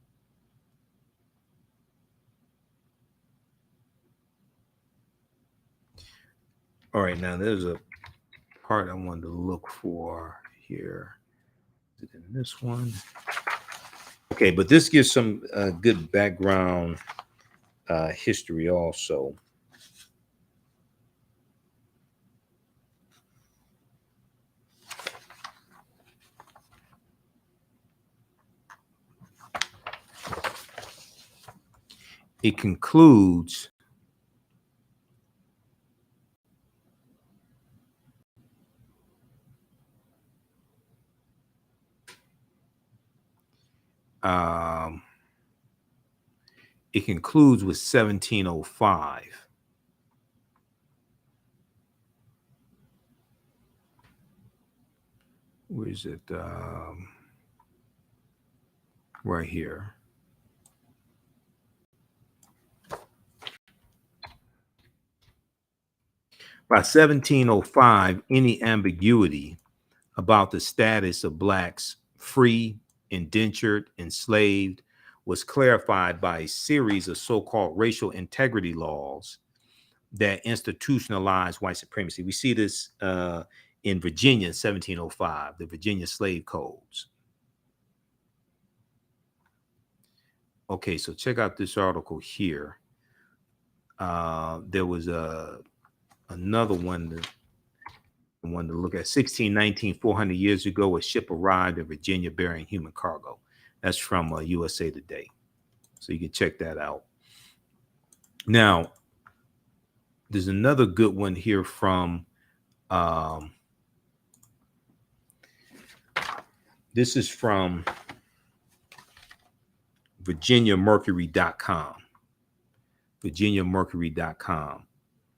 [SPEAKER 1] All right, now there's a part I wanted to look for here. Is it in this one? Okay, but this gives some good background history also. It concludes with 1705. Where is it? Right here. By 1705, any ambiguity about the status of blacks, free, indentured, enslaved, was clarified by a series of so-called racial integrity laws that institutionalized white supremacy. We see this in Virginia in 1705, the Virginia slave codes. Okay, so check out this article here. There was a another one to look at. 1619, 400 years ago, a ship arrived in Virginia bearing human cargo. That's from USA Today. So you can check that out. Now, there's another good one here from, this is from VirginiaMercury.com. VirginiaMercury.com.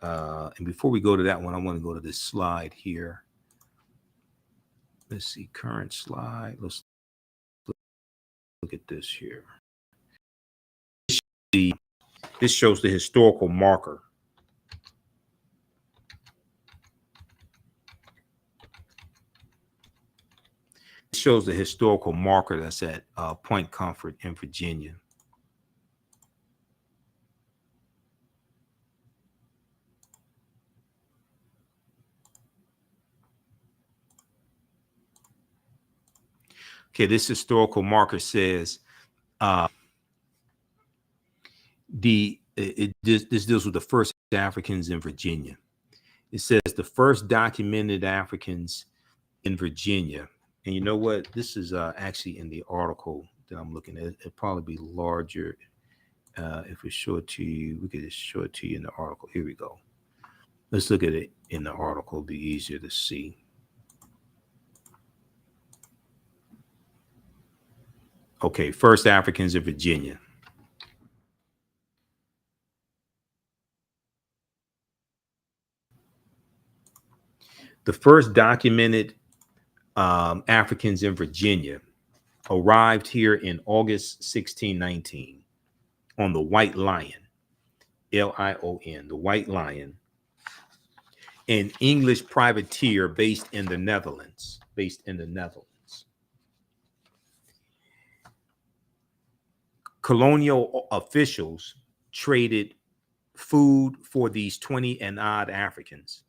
[SPEAKER 1] And before we go to that one, I want to go to this slide here. Let's see, current slide. Let's look at this here. This shows the historical marker. It shows the historical marker that's at Point Comfort in Virginia. Okay, this historical marker says this deals with the first Africans in Virginia. It says the first documented Africans in Virginia. And you know what? This is actually in the article that I'm looking at. It'll probably be larger if we show it to you. We could just show it to you in the article. Here we go. Let's look at it in the article. It'll be easier to see. Okay, first Africans in Virginia. The first documented Africans in Virginia arrived here in August 1619 on the White Lion, Lion, the White Lion, an English privateer based in the Netherlands. Colonial officials traded food for these 20 and odd Africans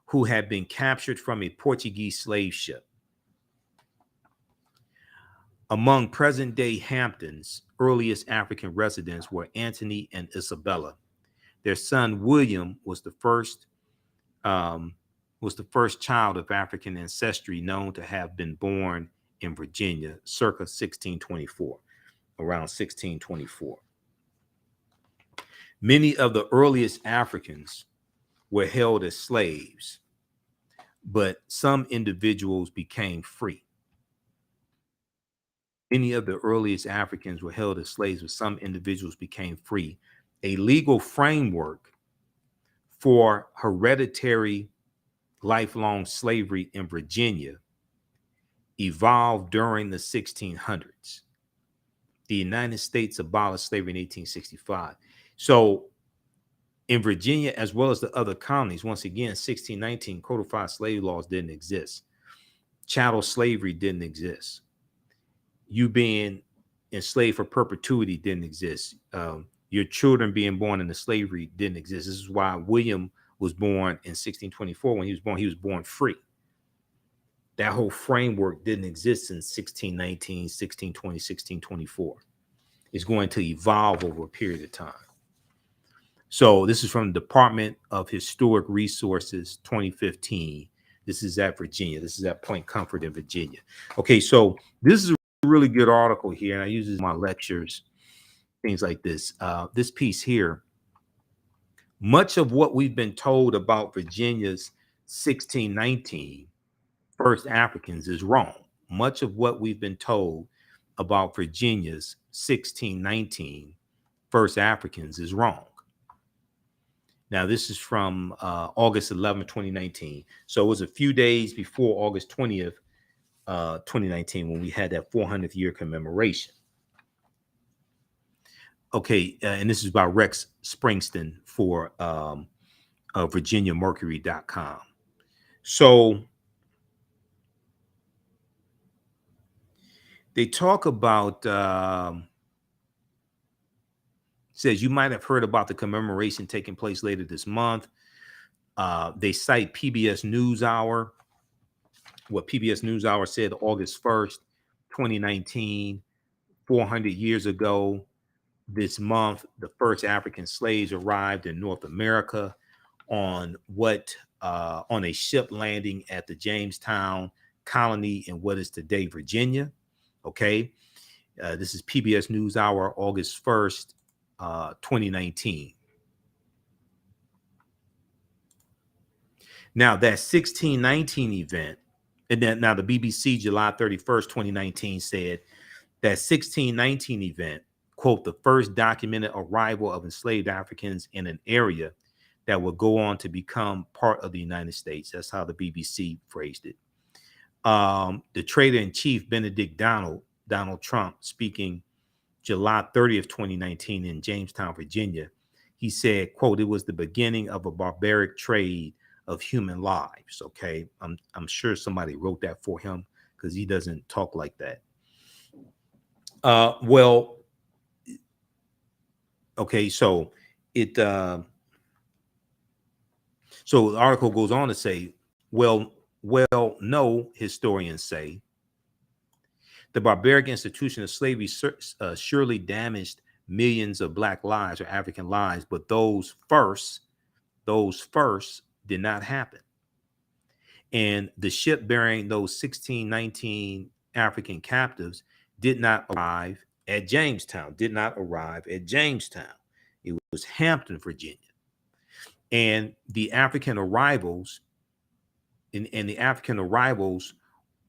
[SPEAKER 1] who had been captured from a Portuguese slave ship. Among present-day Hampton's earliest African residents were Anthony and Isabella. Their son William was the first child of African ancestry known to have been born in Virginia, circa 1624, around 1624. Many of the earliest Africans were held as slaves, but some individuals became free. Many of the earliest Africans were held as slaves, but some individuals became free. A legal framework for hereditary lifelong slavery in Virginia evolved during the 1600s. The United States abolished slavery in 1865. So in Virginia, as well as the other colonies, once again, 1619, Codified Slave Laws didn't exist. Chattel slavery didn't exist. You being enslaved for perpetuity didn't exist. Your children being born into slavery didn't exist. This is why William was born in 1624. When he was born free. That whole framework didn't exist in 1619, 1620, 1624. It's going to evolve over a period of time. So this is from the Department of Historic Resources, 2015. This is at Virginia. This is at Point Comfort in Virginia. Okay, so this is a really good article here, and I use this in my lectures, things like this. This piece here, much of what we've been told about Virginia's 1619 first Africans is wrong. Much of what we've been told about Virginia's 1619 first Africans is wrong. Now, this is from August 11, 2019. So it was a few days before August 20th, 2019, when we had that 400th year commemoration. Okay, and this is by Rex Springston for VirginiaMercury.com. So they talk about, says you might have heard about the commemoration taking place later this month. They cite PBS NewsHour. What PBS NewsHour said August 1st, 2019, 400 years ago this month, the first African slaves arrived in North America on what on a ship landing at the Jamestown colony in what is today Virginia. Okay, this is PBS NewsHour, August 1st, 2019. Now that 1619 event, and then now the BBC July 31st, 2019 said that 1619 event, quote, the first documented arrival of enslaved Africans in an area that would go on to become part of the United States. That's how the BBC phrased it. The trader-in-chief, Benedict Donald Trump, speaking July 30th, 2019 in Jamestown, Virginia, he said, quote, it was the beginning of a barbaric trade of human lives. Okay, I'm sure somebody wrote that for him because he doesn't talk like that. Well, okay, so it so the article goes on to say, well, no, historians say the barbaric institution of slavery surely damaged millions of Black lives or African lives, but those first did not happen. And the ship bearing those 1619 African captives did not arrive at Jamestown, It was Hampton, Virginia. And the African arrivals, and the African arrivals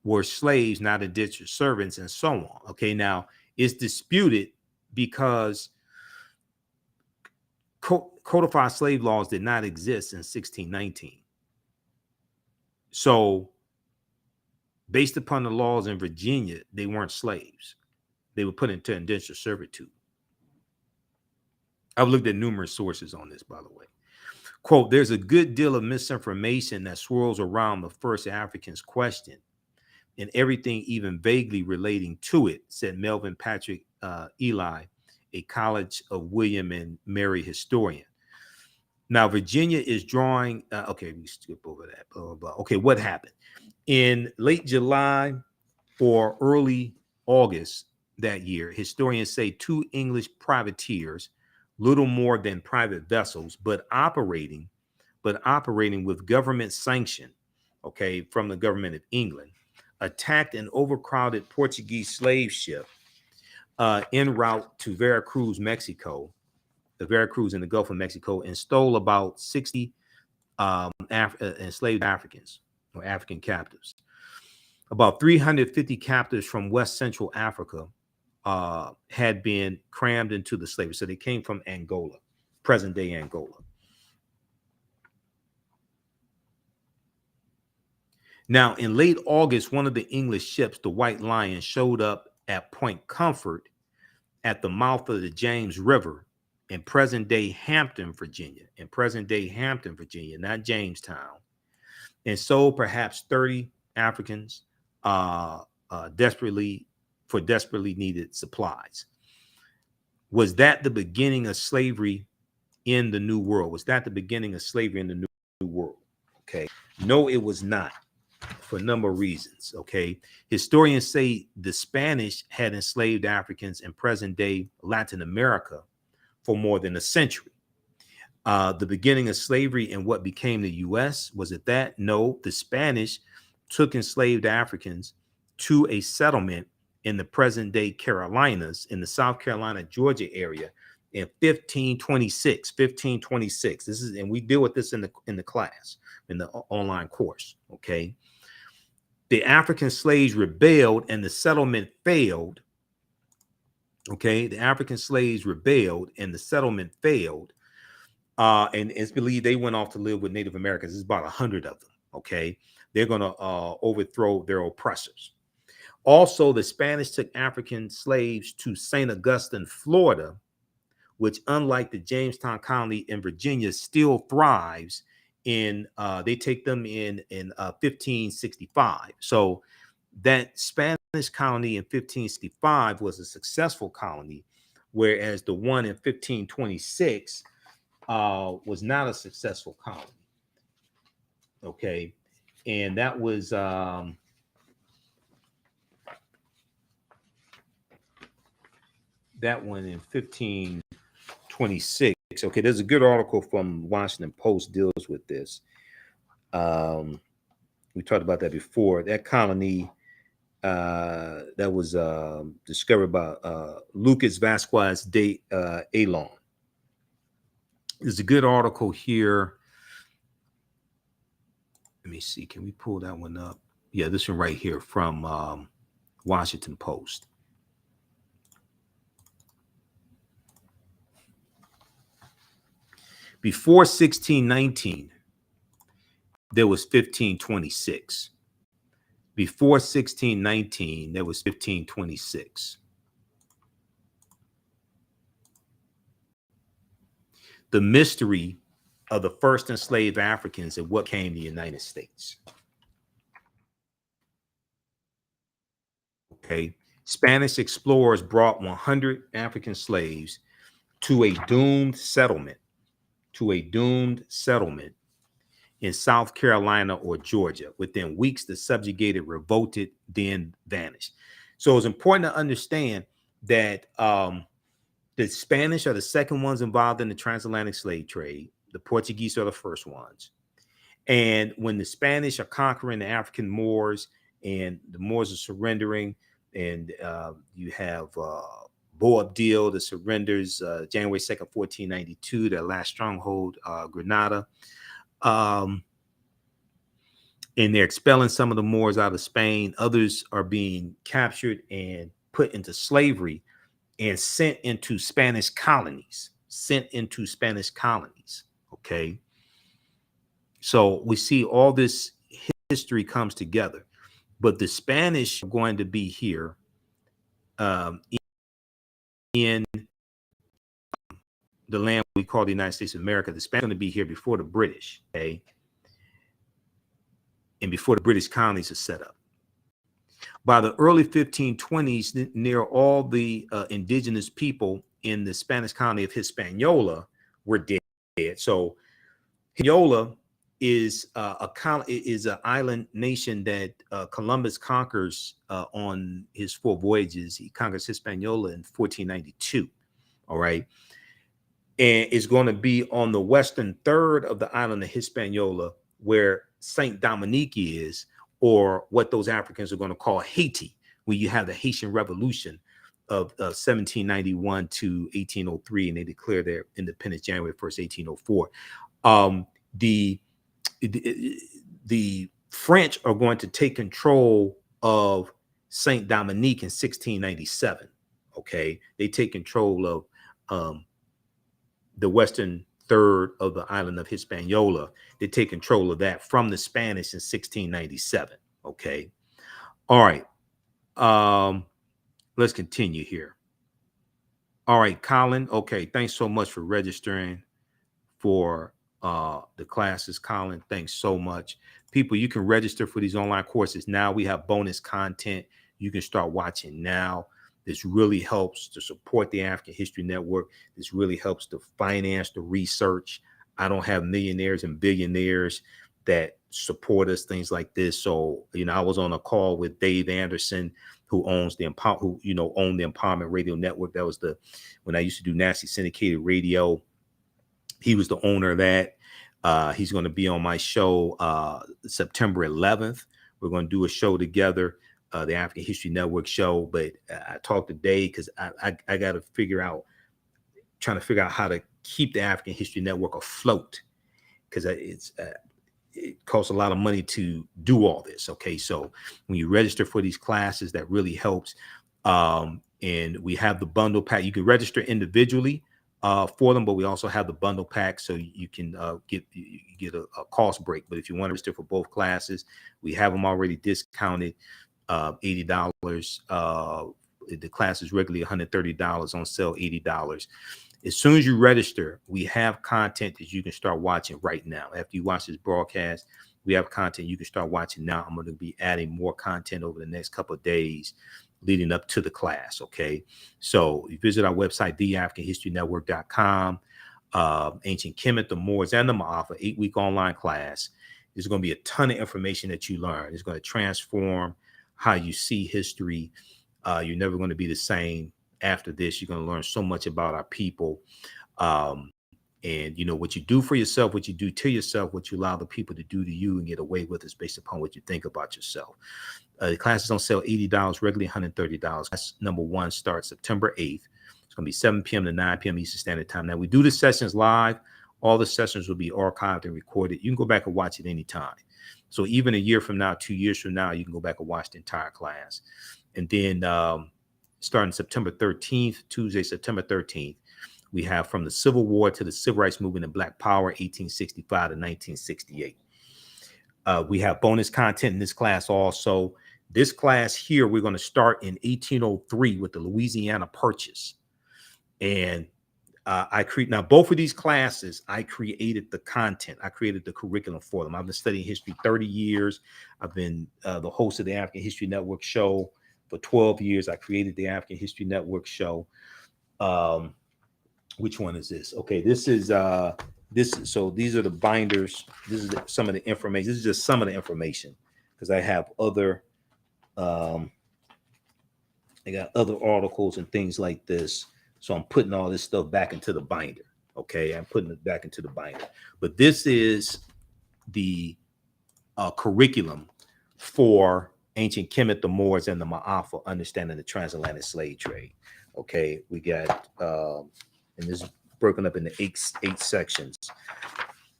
[SPEAKER 1] were slaves, not indentured servants, and so on. Okay, now it's disputed because codified slave laws did not exist in 1619. So based upon the laws in Virginia, they weren't slaves. They were put into indentured servitude. I've looked at numerous sources on this, by the way. Quote, there's a good deal of misinformation that swirls around the first Africans question and everything even vaguely relating to it, said Melvin Patrick Ely, a College of William and Mary historian. Now, Virginia is drawing, okay, we skip over that, blah, blah, blah. Okay, what happened? In late July or early August that year, historians say 2 English privateers, little more than private vessels, but operating with government sanction, okay, from the government of England, attacked an overcrowded Portuguese slave ship en route to Veracruz, Mexico, Veracruz in the Gulf of Mexico, and stole about 60 enslaved Africans or African captives. About 350 captives from West Central Africa had been crammed into the slavery. So they came from Angola, present day Angola. Now, in late August, one of the English ships, the White Lion, showed up at Point Comfort at the mouth of the James River in present-day Hampton, Virginia, not Jamestown, and sold perhaps 30 Africans desperately needed supplies. Was that the beginning of slavery in the New World? Okay. No, it was not, for a number of reasons. Okay. Historians say the Spanish had enslaved Africans in present-day Latin America for more than a century. The beginning of slavery in what became the U.S., was it that? No, the Spanish took enslaved Africans to a settlement in the present-day Carolinas, in the South Carolina, Georgia area in 1526. This is, and we deal with this in the class, in the online course. Okay. The African slaves rebelled and the settlement failed. Okay. The African slaves rebelled and the settlement failed. And it's believed they went off to live with Native Americans. There's about 100 of them. Okay. They're going to overthrow their oppressors. Also, the Spanish took African slaves to St. Augustine, Florida, which, unlike the Jamestown colony in Virginia, still thrives in, they take them in 1565. So that Spanish colony in 1565 was a successful colony, whereas the one in 1526 was not a successful colony. Okay. And that was that one in 1526 Okay, there's a good article from Washington Post deals with this. We talked about that before. That colony that was discovered by Lucas Vasquez de Alon. There's a good article here. Let me see. Can we pull that one up? Yeah, this one right here from Washington Post. Before 1619, there was 1526. Before 1619, there was 1526. The mystery of the first enslaved Africans and what came to the United States. Okay. Spanish explorers brought 100 African slaves to a doomed settlement, in South Carolina or Georgia. Within weeks, the subjugated revolted, then vanished. So it's important to understand that the Spanish are the second ones involved in the transatlantic slave trade. The Portuguese are the first ones. And when the Spanish are conquering the African Moors and the Moors are surrendering, and you have Boabdil that surrenders January 2nd, 1492, their last stronghold, Granada. And they're expelling some of the Moors out of Spain. Others are being captured and put into slavery and sent into Spanish colonies. Okay. So we see all this history comes together. But the Spanish are going to be here in the land we call the United States of America. The Spanish are going to be here before the British, okay? And before the British colonies are set up. By the early 1520s, near all the indigenous people in the Spanish colony of Hispaniola were dead. So Hispaniola is an island nation that Columbus conquers on his 4 voyages. He conquers Hispaniola in 1492. All right. And it's going to be on the western third of the island of Hispaniola, where Saint Dominique is, or what those Africans are going to call Haiti, when you have the Haitian Revolution of 1791 to 1803, and they declare their independence January 1st, 1804. The French are going to take control of Saint Dominique in 1697. Okay, they take control of the western third of the island of Hispaniola. They take control of that from the Spanish in 1697. Okay, all right. Let's continue here. All right, Colin. Okay, thanks so much for registering for the classes, Colin. Thanks so much. People, you can register for these online courses now. We have bonus content you can start watching now. This really helps to support the African History Network. This really helps to finance the research. I don't have millionaires and billionaires that support us, things like this. So, I was on a call with Dave Anderson, who owns the owned the Empowerment Radio Network. That was when I used to do nasty syndicated radio. He was the owner of that. He's going to be on my show September 11th. We're going to do a show together, the African History Network show. But I talked to Dave because I got to trying to figure out how to keep the African History Network afloat, because it costs a lot of money to do all this. Okay, so when you register for these classes, that really helps. And we have the bundle pack. You can register individually for them, but we also have the bundle pack, so you can get a cost break. But if you want to register for both classes, we have them already discounted, $80. The class is regularly $130, on sale $80. As soon as you register, we have content that you can start watching right now. After you watch this broadcast, we have content you can start watching now. I'm going to be adding more content over the next couple of days leading up to the class. Okay, so you visit our website, TheAHNShow.com. Ancient Kemet, the Moors, and the Ma'afa, 8-week online class. There's going to be a ton of information that you learn. It's going to transform how you see history. You're never going to be the same after this. You're going to learn so much about our people. And you know, what you do for yourself, what you do to yourself, what you allow the people to do to you and get away with is based upon what you think about yourself. The classes on sale $80, regularly $130. Class number 1 starts September 8th. It's going to be 7 p.m. to 9 p.m. Eastern Standard Time. Now, we do the sessions live. All the sessions will be archived and recorded. You can go back and watch it anytime. So even a year from now, 2 years from now, you can go back and watch the entire class. And then starting September 13th, Tuesday, September 13th, we have From the Civil War to the Civil Rights Movement and Black Power, 1865 to 1968. We have bonus content in this class also. This class here, we're going to start in 1803 with the Louisiana Purchase. And now both of these classes, I created the content. I created the curriculum for them. I've been studying history 30 years. I've been the host of the African History Network show for 12 years. I created the African History Network show. Which one is this? Okay, this is so these are the binders. This is some of the information. This is just some of the information because I have other I got other articles and things like this. So I'm putting all this stuff back into the binder. Okay, I'm putting it back into the binder. But this is the curriculum for ancient Kemet, the Moors, and the Ma'afa, understanding the transatlantic slave trade. Okay, we got and this is broken up into eight sections.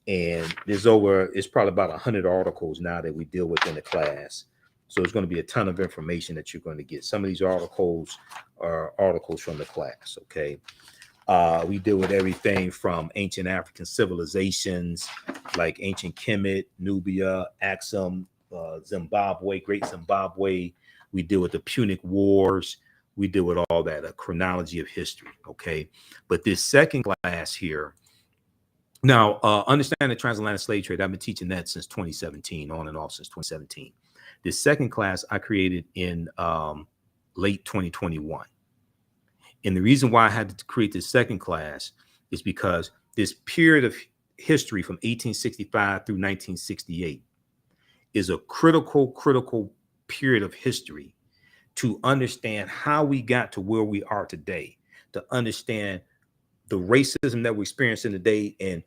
[SPEAKER 1] And it's probably about 100 articles now that we deal with in the class. So it's going to be a ton of information that you're going to get. Some of these articles are articles from the class, okay? We deal with everything from ancient African civilizations like ancient Kemet, Nubia, Axum, Zimbabwe, Great Zimbabwe. We deal with the Punic Wars. We deal with all that, a chronology of history, okay? But this second class here, now, understand the transatlantic slave trade. I've been teaching that since 2017, on and off since 2017. This second class I created in late 2021. And the reason why I had to create this second class is because this period of history from 1865 through 1968 is a critical period of history to understand how we got to where we are today, to understand the racism that we're experiencing today and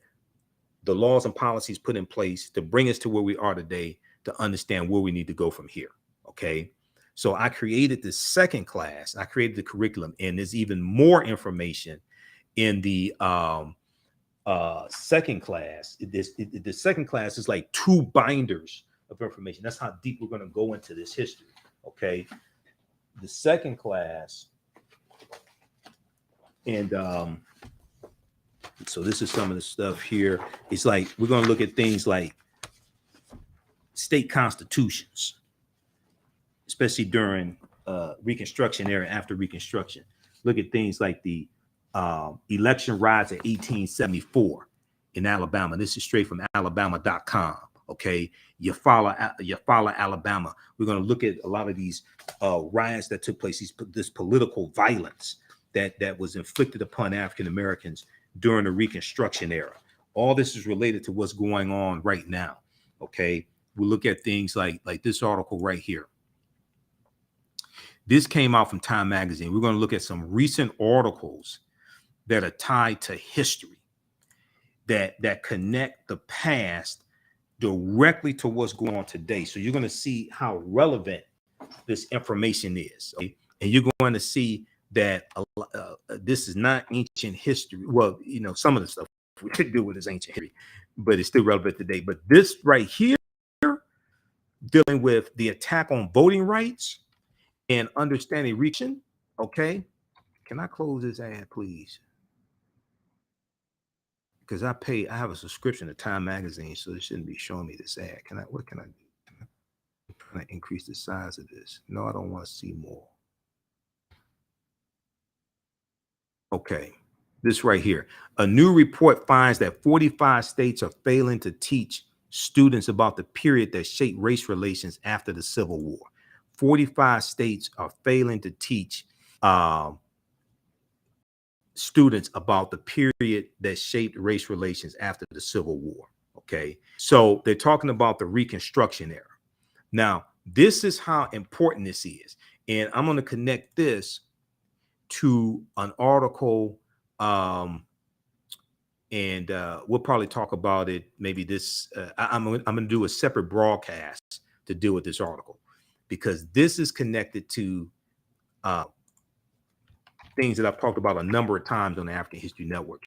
[SPEAKER 1] the laws and policies put in place to bring us to where we are today, to understand where we need to go from here. Okay. So I created this second class. I created the curriculum, and there's even more information in the second class. The second class is like 2 binders of information. That's how deep we're going to go into this history. Okay. The second class, and so this is some of the stuff here. It's like we're going to look at things like state constitutions, especially during Reconstruction era, after Reconstruction. Look at things like the election riots of 1874 in Alabama. This is straight from Alabama.com. Okay, Eufaula, Alabama. We're going to look at a lot of these riots that took place, this political violence that was inflicted upon African Americans during the Reconstruction era. All this is related to what's going on right now. Okay, we look at things like this article right here. This came out from Time Magazine. We're going to look at some recent articles that are tied to history, that connect the past directly to what's going on today. So you're going to see how relevant this information is. Okay? And you're going to see that this is not ancient history. Well, you know, some of the stuff we could do with is ancient history, but it's still relevant today. But this right here, dealing with the attack on voting rights and understanding Reconstruction. Okay, can I close this ad, please? Because I have a subscription to Time Magazine, so it shouldn't be showing me this ad. What can I do? I'm trying to increase the size of this. No, I don't want to see more. Okay, this right here. A new report finds that 45 states are failing to teach students about the period that shaped race relations after the Civil War. 45 states are failing to teach students about the period that shaped race relations after the Civil War. Okay, so they're talking about the Reconstruction era. Now, this is how important this is, and I'm going to connect this to an article and we'll probably talk about it. Maybe this. I'm going to do a separate broadcast to deal with this article, because this is connected to things that I've talked about a number of times on the African History Network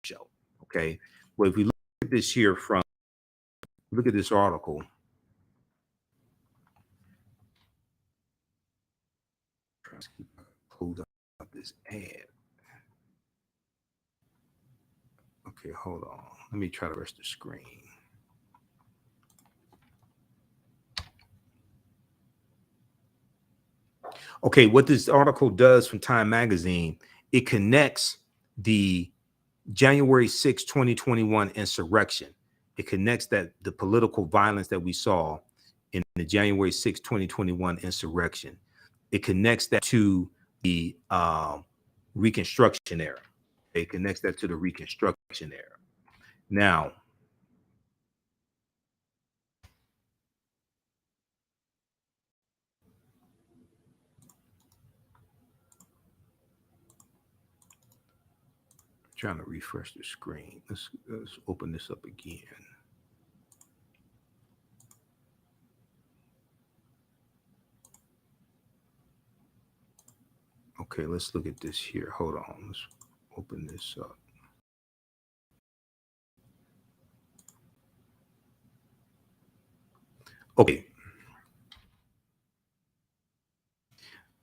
[SPEAKER 1] show. Okay, well, if we look at this here look at this article. Hold up this ad. Okay, hold on. Let me try to rest the screen. Okay, what this article does from Time Magazine, it connects the January 6, 2021 insurrection. It connects that the political violence that we saw in the January 6, 2021 insurrection. It connects that to the Reconstruction era. It connects that to the Reconstruction era. Now, trying to refresh the screen. Let's open this up again. Okay, let's look at this here. Hold on. Let's open this up. Okay.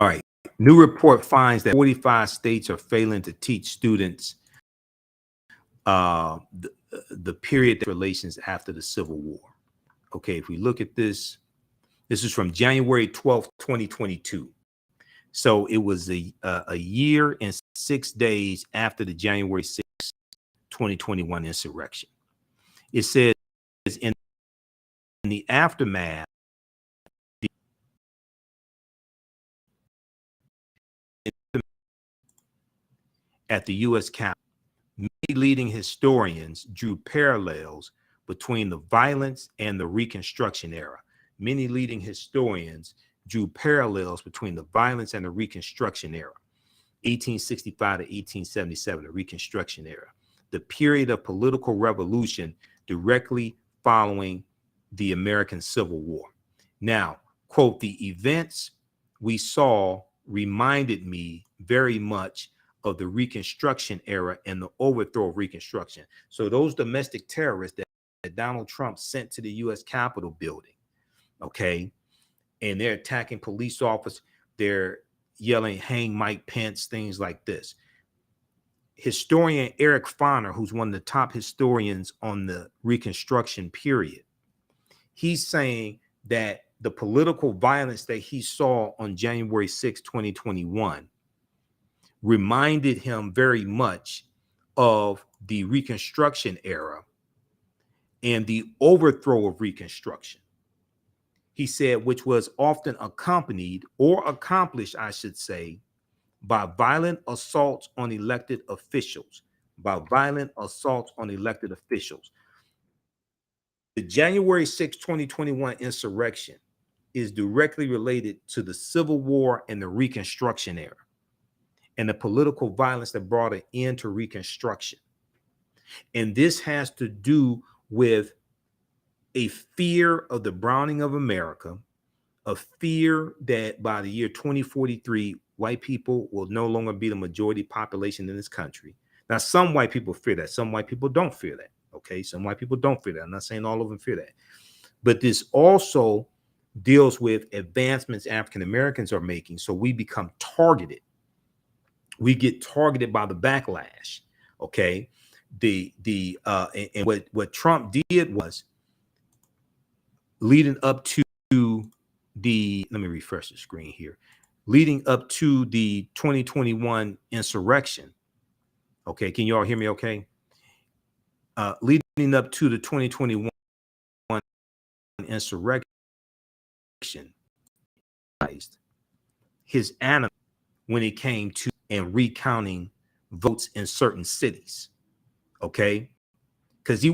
[SPEAKER 1] All right. New report finds that 45 states are failing to teach students the period of relations after the Civil War. Okay, if we look at this, this is from January 12th, 2022. So it was a year and 6 days after the January 6th, 2021 insurrection. It says in the aftermath, at the U.S. Capitol, many leading historians drew parallels between the violence and the Reconstruction era. Many leading historians drew parallels between the violence and the Reconstruction era, 1865 to 1877, the Reconstruction era, the period of political revolution directly following the American Civil War. Now, quote, the events we saw reminded me very much of the Reconstruction era and the overthrow of Reconstruction. So those domestic terrorists that Donald Trump sent to the U.S. Capitol building, okay, and they're attacking police officers, they're yelling, hang Mike Pence, things like this. Historian Eric Foner, who's one of the top historians on the Reconstruction period, he's saying that the political violence that he saw on January 6, 2021 reminded him very much of the Reconstruction era and the overthrow of Reconstruction. He said, which was often accompanied or accomplished, I should say, by violent assaults on elected officials, by violent assaults on elected officials. The January 6, 2021 insurrection is directly related to the Civil War and the Reconstruction era, and the political violence that brought an end to Reconstruction. And this has to do with a fear of the browning of America, a fear that by the year 2043, white people will no longer be the majority population in this country. Now, some white people fear that. Some white people don't fear that. Okay, some white people don't fear that. I'm not saying all of them fear that. But this also deals with advancements African Americans are making. So we become targeted. We get targeted by the backlash. Okay, and what Trump did was, leading up to let me refresh the screen here, leading up to the 2021 insurrection. Okay, can you all hear me okay? Leading up to the 2021 insurrection, his animal when it came to and recounting votes in certain cities. Okay, because they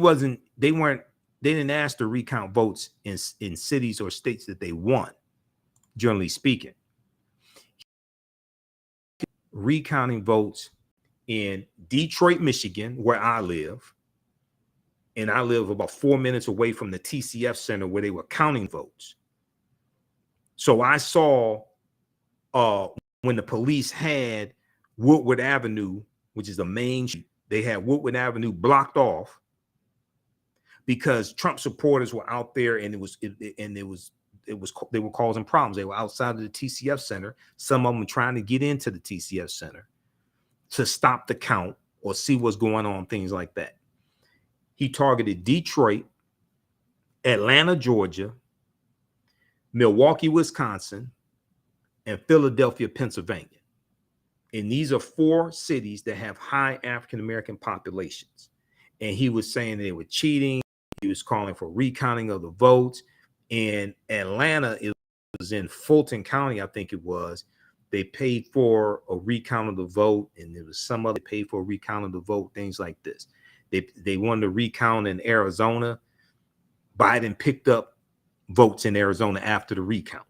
[SPEAKER 1] didn't ask to recount votes in cities or states that they won, generally speaking. Recounting votes in Detroit, Michigan, where I live. And I live about 4 minutes away from the TCF Center where they were counting votes. So I saw when the police had Woodward Avenue, which is the main street, they had Woodward Avenue blocked off because Trump supporters were out there, and they were causing problems. They were outside of the TCF Center. Some of them trying to get into the TCF Center to stop the count or see what's going on, things like that. He targeted Detroit, Atlanta, Georgia, Milwaukee, Wisconsin, and Philadelphia, Pennsylvania. And these are 4 cities that have high African-American populations. And he was saying they were cheating. He was calling for recounting of the votes. And Atlanta, it was in Fulton County, I think it was. They paid for a recount of the vote, and there was some other paid for a recount of the vote, things like this. They wanted to recount in Arizona. Biden picked up votes in Arizona after the recount.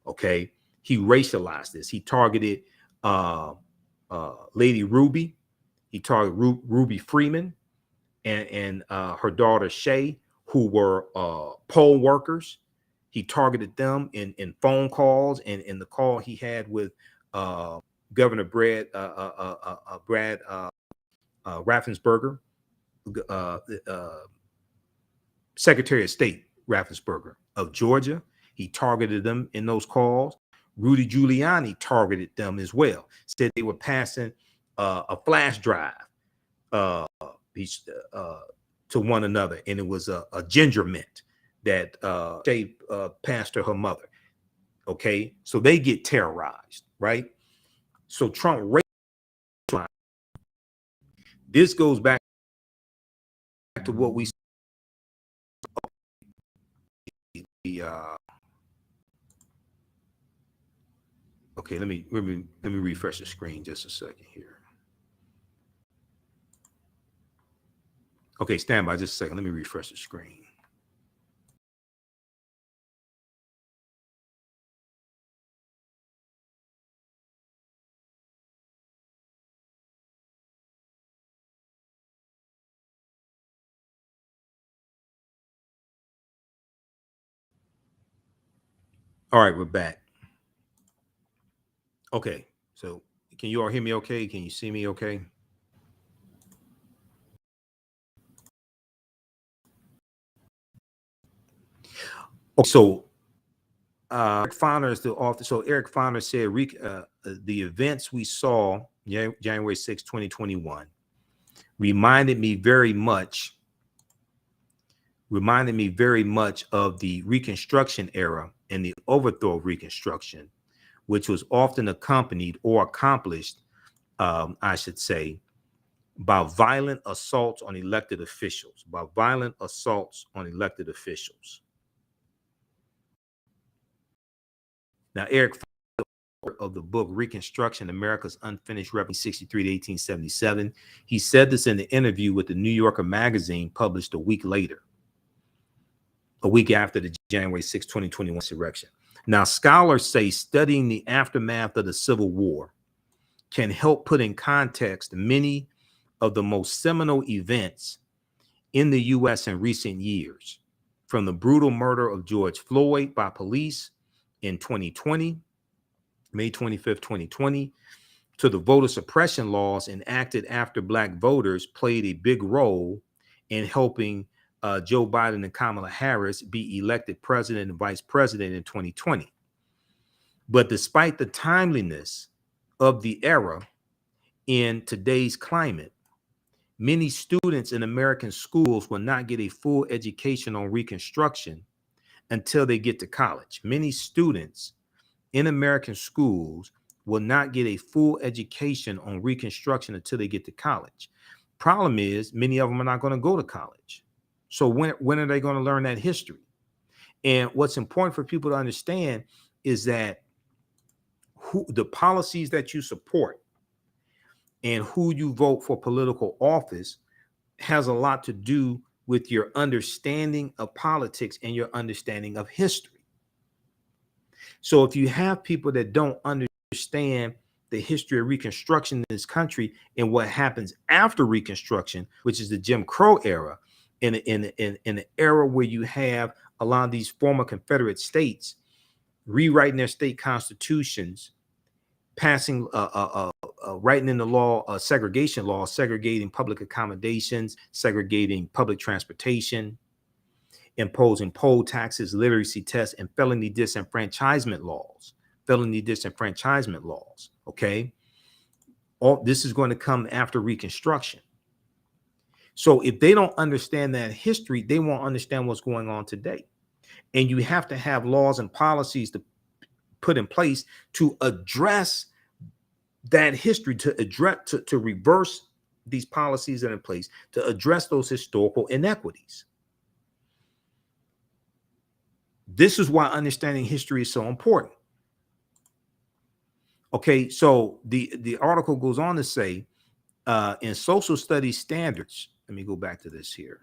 [SPEAKER 1] Okay, he racialized this. He targeted Lady Ruby. He targeted Ruby Freeman and her daughter Shay, who were poll workers. He targeted them in phone calls and in the call he had with Governor Brad Raffensperger, Secretary of State Raffensperger of Georgia. He targeted them in those calls. Rudy Giuliani targeted them as well. Said they were passing a flash drive to one another, and it was a ginger mint that Shay passed to her mother. Okay, so they get terrorized, right? So Trump, this goes back to what we okay, let me refresh the screen just a second here. Okay, stand by just a second. Let me refresh the screen. All right, we're back. Okay, so can you all hear me okay? Can you see me okay? So Eric Foner is the author. So Eric Foner said the events we saw January 6, 2021 reminded me very much of the Reconstruction era and the overthrow of Reconstruction, which was often accompanied or accomplished, I should say, by violent assaults on elected officials, Now, Eric of the book Reconstruction, America's Unfinished Revolution, 1863 to 1877, he said this in the interview with the New Yorker magazine published a week after the January 6, 2021 insurrection. Now, scholars say studying the aftermath of the Civil War can help put in context many of the most seminal events in the U.S. in recent years, from the brutal murder of George Floyd by police in 2020, May 25th, 2020, to the voter suppression laws enacted after Black voters played a big role in helping Joe Biden and Kamala Harris be elected president and vice president in 2020. But despite the timeliness of the era in today's climate, many students in American schools will not get a full education on Reconstruction until they get to college. Many students in American schools will not get a full education on Reconstruction until they get to college. Problem is, many of them are not going to go to college. So when are they going to learn that history? And what's important for people to understand is that the policies that you support and who you vote for political office has a lot to do with your understanding of politics and your understanding of history. So if you have people that don't understand the history of Reconstruction in this country and what happens after Reconstruction, which is the Jim Crow era, in an era where you have a lot of these former Confederate states rewriting their state constitutions, passing writing in the law, segregation law, segregating public accommodations, segregating public transportation, imposing poll taxes, literacy tests, and felony disenfranchisement laws. Okay, all this is going to come after Reconstruction. So if they don't understand that history, they won't understand what's going on today. And you have to have laws and policies to put in place to address that history, to reverse these policies that are in place, to address those historical inequities. This is why understanding history is so important. Okay, so the article goes on to say, in social studies standards, let me go back to this here.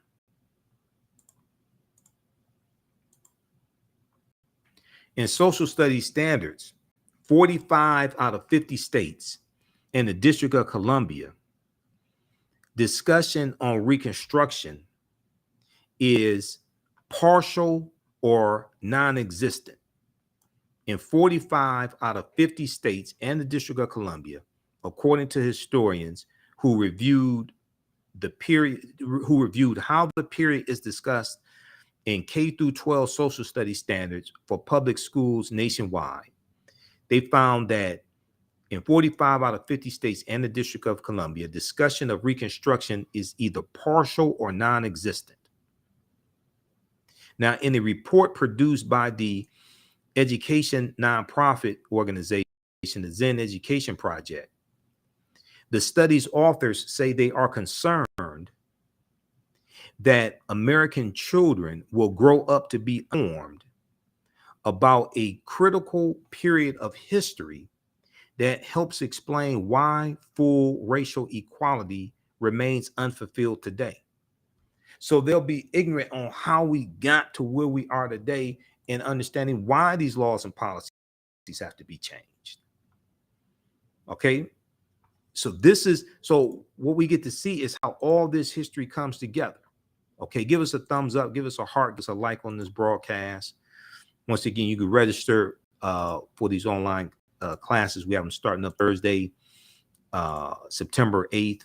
[SPEAKER 1] In social studies standards, 45 out of 50 states and the District of Columbia, discussion on Reconstruction is partial or non-existent. In 45 out of 50 states and the District of Columbia, according to historians who reviewed how the period is discussed in K through 12 social studies standards for public schools nationwide, they found that in 45 out of 50 states and the District of Columbia, discussion of Reconstruction is either partial or non-existent. Now, in a report produced by the education nonprofit organization, the Zen Education Project, the study's authors say they are concerned that American children will grow up to be informed about a critical period of history that helps explain why full racial equality remains unfulfilled today. So they'll be ignorant on how we got to where we are today and understanding why these laws and policies have to be changed. Okay. So what we get to see is how all this history comes together. Okay. Give us a thumbs up, give us a heart, give us a like on this broadcast. Once again, you can register for these online classes. We have them starting up Thursday, September 8th,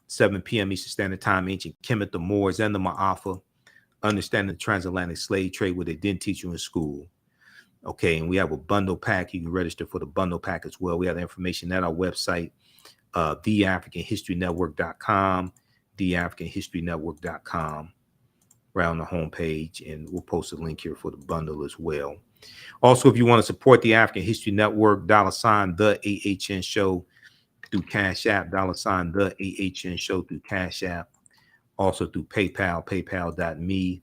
[SPEAKER 1] 7 p.m. Eastern Standard Time. Ancient Kemet, the Moors, and the Ma'afa. Understanding the transatlantic slave trade, where they didn't teach you in school. Okay, and we have a bundle pack. You can register for the bundle pack as well. We have the information at our website, TheAHNShow.com, TheAHNShow.com, right on the homepage, and we'll post a link here for the bundle as well. Also, if you want to support the African History Network, $ the AHN Show through Cash App, $ the AHN Show through Cash App. Also through PayPal, paypal.me/the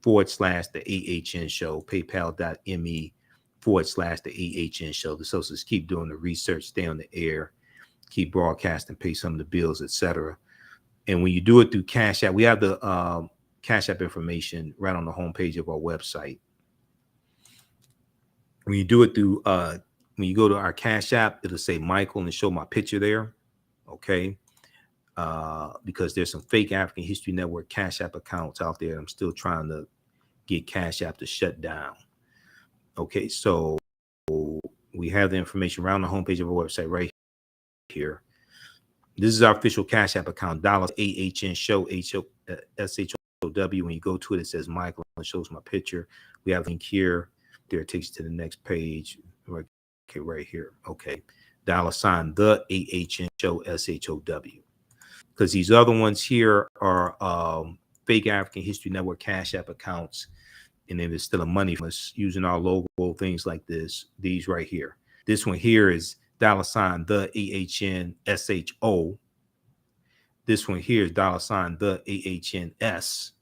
[SPEAKER 1] AHN Show, paypal.me/the AHN Show. The socials keep doing the research, stay on the air, keep broadcasting, pay some of the bills, etc. And when you do it through Cash App, we have the Cash App information right on the homepage of our website. When you do it through, when you go to our Cash App, it'll say Michael and show my picture there. Okay. Because there's some fake African History Network Cash App accounts out there. I'm still trying to get Cash App to shut down. Okay, so we have the information around the homepage of our website right here. This is our official Cash App account, $AHN Show, SHOW. When you go to it, it says Michael and shows my picture. We have a link here. There, it takes you to the next page. Okay, right here. Okay, $ the AHN Show, SHOW. Because these other ones here are fake African History Network Cash App accounts, and then there's still a money from us using our logo, things like this. These right here. This one here is $ the AHN SHO. This one here is $ the AHNS.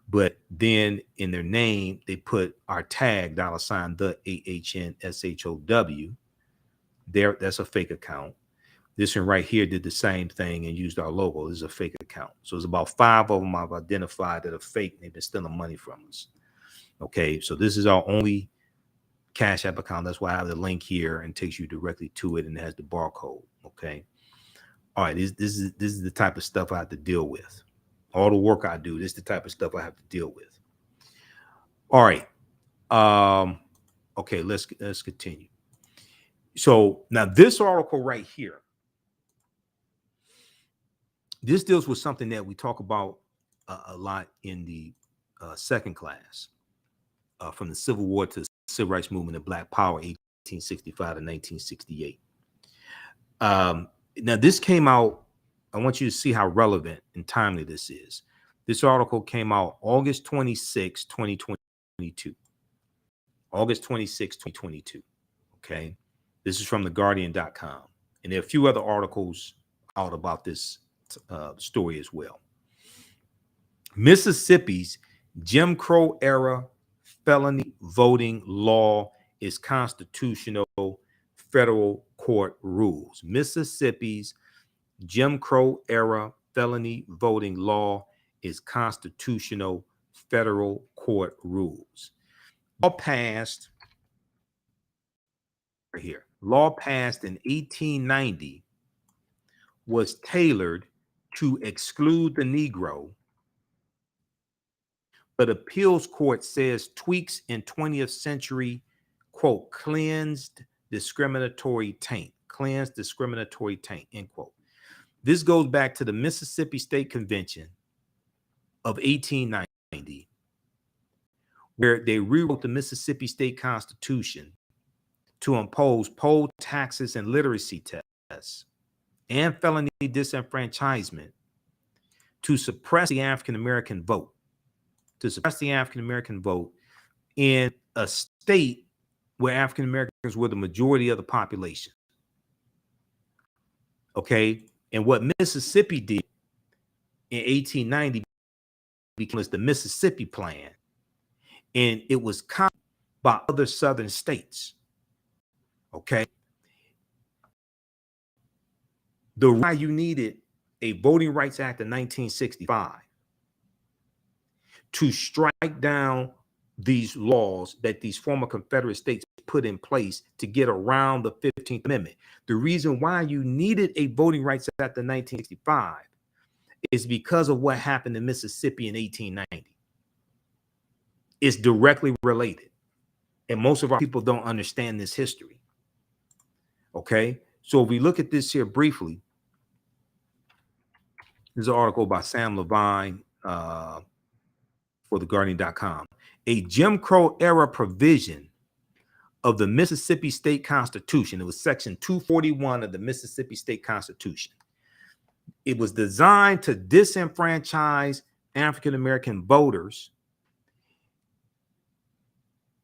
[SPEAKER 1] But then in their name, they put our tag $ the AHN SHOW. There, that's a fake account. This one right here did the same thing and used our logo. This is a fake account. So it's about 5 of them I've identified that are fake. They've been stealing money from us. Okay, so this is our only Cash App account. That's why I have the link here and takes you directly to it and it has the barcode. Okay. All right. This is the type of stuff I have to deal with. All the work I do, this is the type of stuff I have to deal with. All right. Okay, let's continue. So now this article right here, this deals with something that we talk about a lot in the second class, from the Civil War to the Civil Rights Movement and Black Power, 1865 to 1968. Now this came out, I want you to see how relevant and timely this is. This article came out August 26, 2022. August 26, 2022. Okay. This is from theguardian.com. And there are a few other articles out about this story as well. Mississippi's Jim Crow era felony voting law is constitutional, federal court rules. Mississippi's Jim Crow era felony voting law is constitutional, federal court rules. Law passed here. Law passed in 1890 was tailored to exclude the Negro, but appeals court says tweaks in 20th century, quote, cleansed discriminatory taint, end quote. This goes back to the Mississippi State Convention of 1890, where they rewrote the Mississippi State Constitution to impose poll taxes and literacy tests and felony disenfranchisement to suppress the African-American vote, in a state where African-Americans were the majority of the population. Okay. And what Mississippi did in 1890 became the Mississippi Plan. And it was copied by other Southern states. Okay. The why you needed a Voting Rights Act of 1965 to strike down these laws that these former Confederate states put in place to get around the 15th Amendment. The reason why you needed a Voting Rights Act of 1965 is because of what happened in Mississippi in 1890. It's directly related. And most of our people don't understand this history. Okay. So if we look at this here briefly, there's an article by Sam Levine for theguardian.com. A Jim Crow era provision of the Mississippi State Constitution. It was section 241 of the Mississippi State Constitution. It was designed to disenfranchise African-American voters.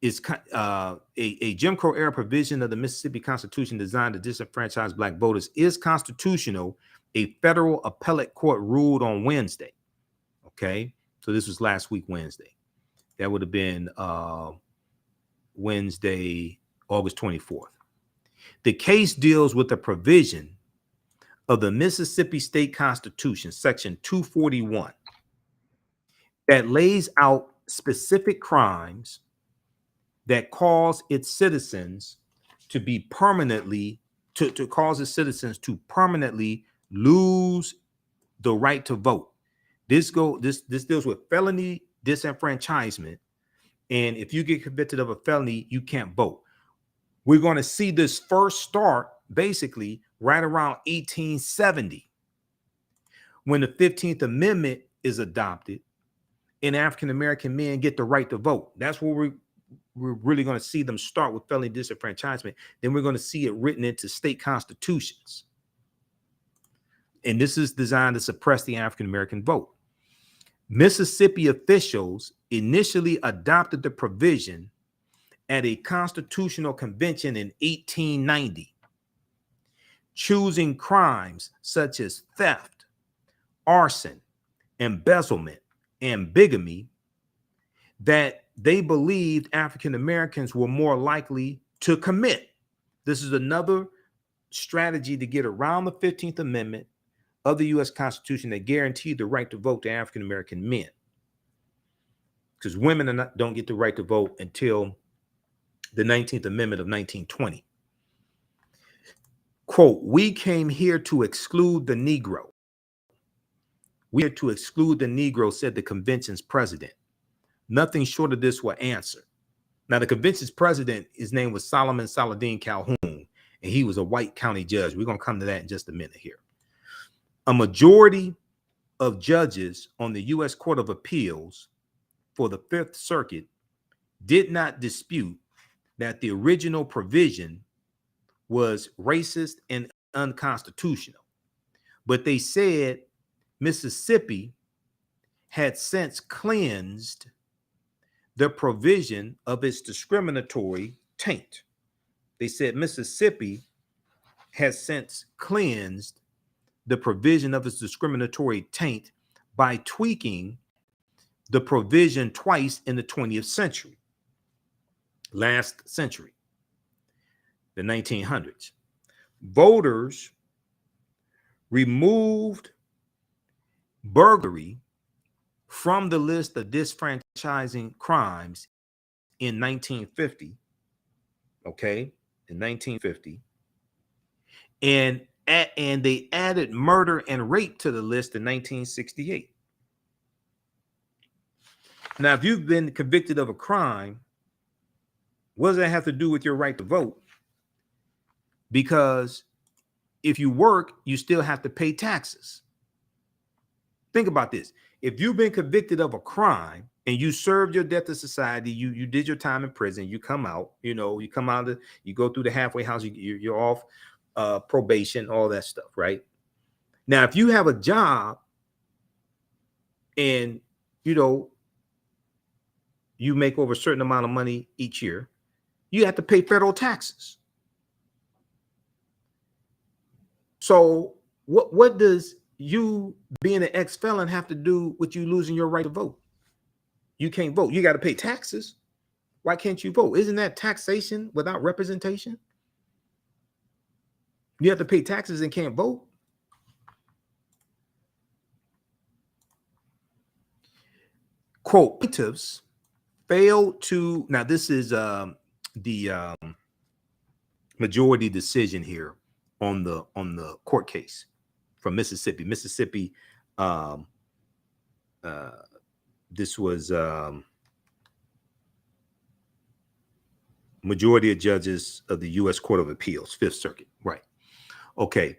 [SPEAKER 1] Is a Jim Crow era provision of the Mississippi Constitution designed to disenfranchise Black voters is constitutional, a federal appellate court ruled on Wednesday. Okay, so this was last week, Wednesday. That would have been Wednesday, August 24th. The case deals with the provision of the Mississippi State Constitution, section 241, that lays out specific crimes that cause its citizens to be permanently, to cause its citizens to permanently lose the right to vote. This deals with felony disenfranchisement. And if you get convicted of a felony, you can't vote. We're going to see this first start basically right around 1870, when the 15th Amendment is adopted and African-American men get the right to vote. That's where we're really going to see them start with felony disenfranchisement. Then we're going to see it written into state constitutions. And this is designed to suppress the African-American vote. Mississippi officials initially adopted the provision at a constitutional convention in 1890, choosing crimes such as theft, arson, embezzlement, and bigamy that they believed African Americans were more likely to commit. This is another strategy to get around the 15th Amendment of the U.S. Constitution that guaranteed the right to vote to African American men, because women don't get the right to vote until the 19th Amendment of 1920. Quote, we came here to exclude the Negro. We are to exclude the Negro, said the convention's president. Nothing short of this will answer. Now, the convention's president, his name was Solomon Saladin Calhoun, and he was a white county judge. We're going to come to that in just a minute here. A majority of judges on the U.S. Court of Appeals for the Fifth Circuit did not dispute that the original provision was racist and unconstitutional, but they said Mississippi had since cleansed the provision of its discriminatory taint. They said Mississippi has since cleansed the provision of its discriminatory taint by tweaking the provision twice in the 20th century, last century, the 1900s. Voters removed burglary from the list of disfranchising crimes in 1950, okay, in 1950, and they added murder and rape to the list in 1968. Now, if you've been convicted of a crime, what does that have to do with your right to vote? Because if you work, you still have to pay taxes. Think about this. If you've been convicted of a crime and you served your debt to society, you did your time in prison, you come out, you come out of you go through the halfway house, you're off probation, all that stuff, right? Now, if you have a job and you make over a certain amount of money each year, you have to pay federal taxes. So what does you being an ex-felon have to do with you losing your right to vote? You can't vote. You got to pay taxes. Why can't you vote? Isn't that taxation without representation? You have to pay taxes and can't vote. Quote, plaintiffs failed to, now this is the majority decision here on the court case from Mississippi. This was majority of judges of the U.S. Court of Appeals, Fifth Circuit, right? Okay.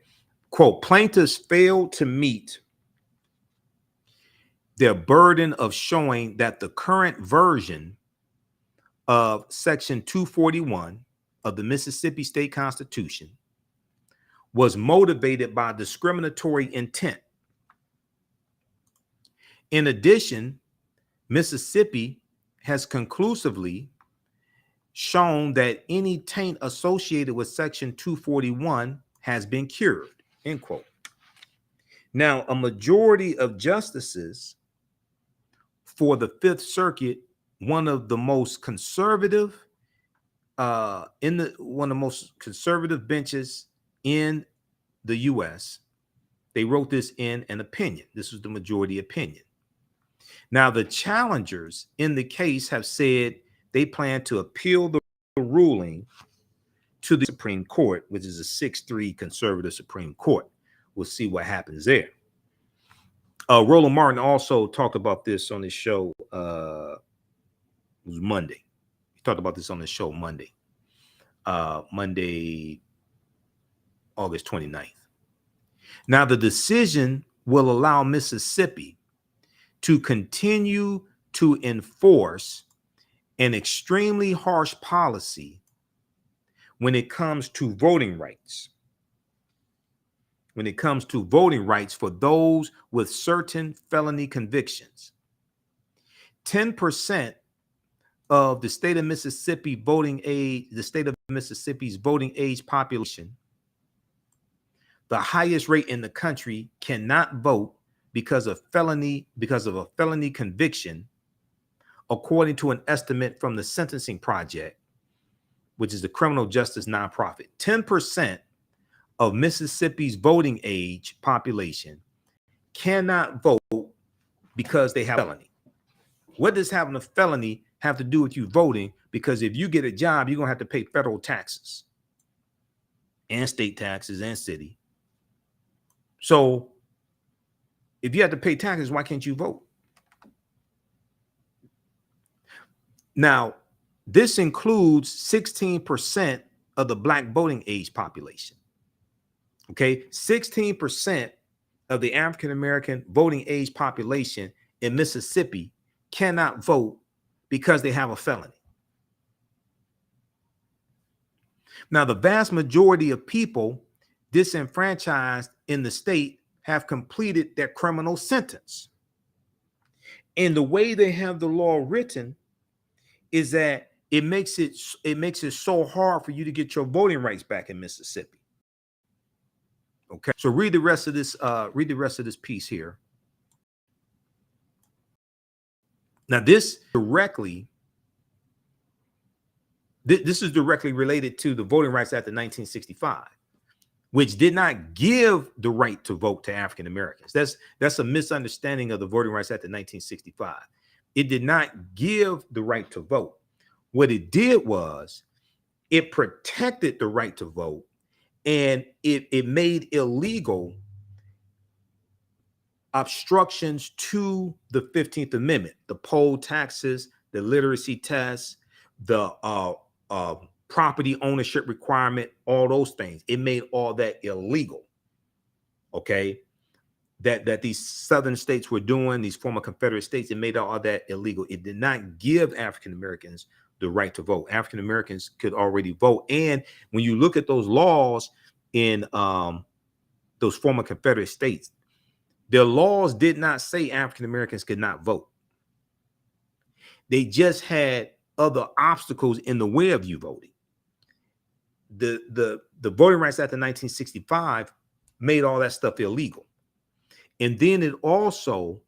[SPEAKER 1] Quote, plaintiffs failed to meet their burden of showing that the current version of Section 241 of the Mississippi State Constitution was motivated by discriminatory intent. In addition, Mississippi has conclusively shown that any taint associated with Section 241 has been cured, end quote. Now, a majority of justices for the Fifth Circuit, one of the most conservative one of the most conservative benches in the U.S., they wrote this in an opinion. This was the majority opinion. Now, the challengers in the case have said they plan to appeal the ruling to the Supreme Court, which is a 6-3 conservative Supreme Court. We'll see what happens there. Roland Martin also talked about this on his show. It was Monday. He talked about this on the show Monday, August 29th. Now, the decision will allow Mississippi to continue to enforce an extremely harsh policy when it comes to voting rights. When it comes to voting rights for those with certain felony convictions. 10% of the state of Mississippi voting age, the state of Mississippi's voting age population, the highest rate in the country, cannot vote because of a felony conviction, according to an estimate from the Sentencing Project, which is the criminal justice nonprofit. 10% of Mississippi's voting age population cannot vote because they have a felony. What does having a felony have to do with you voting, because if you get a job, you're going to have to pay federal taxes and state taxes and city. So if you have to pay taxes, why can't you vote? Now, this includes 16% of the black voting age population. Okay, 16% of the African-American voting age population in Mississippi cannot vote because they have a felony. Now, the vast majority of people disenfranchised in the state have completed their criminal sentence. And the way they have the law written is that it makes it so hard for you to get your voting rights back in Mississippi. Okay, so read the rest of this piece here. Now, this is directly related to the Voting Rights Act of 1965, which did not give the right to vote to African Americans. That's a misunderstanding of the Voting Rights Act of 1965. It did not give the right to vote. What it did was it protected the right to vote, and it made illegal obstructions to the 15th Amendment, the poll taxes, the literacy tests, the property ownership requirement, all those things. It made all that illegal. Okay, that these southern states were doing, these former Confederate states, it made all that illegal. It did not give African Americans the right to vote. African Americans could already vote. And when you look at those laws in those former Confederate states, their laws did not say African Americans could not vote. They just had other obstacles in the way of you voting. The Voting Rights Act of 1965 made all that stuff illegal. And then it also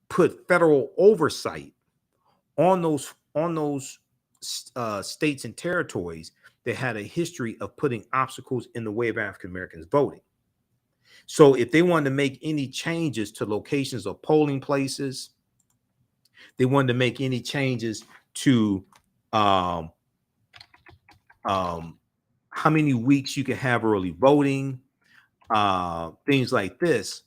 [SPEAKER 1] put federal oversight on those states and territories that had a history of putting obstacles in the way of African Americans voting. So if they wanted to make any changes to locations of polling places, they wanted to make any changes to how many weeks you can have early voting, things like this,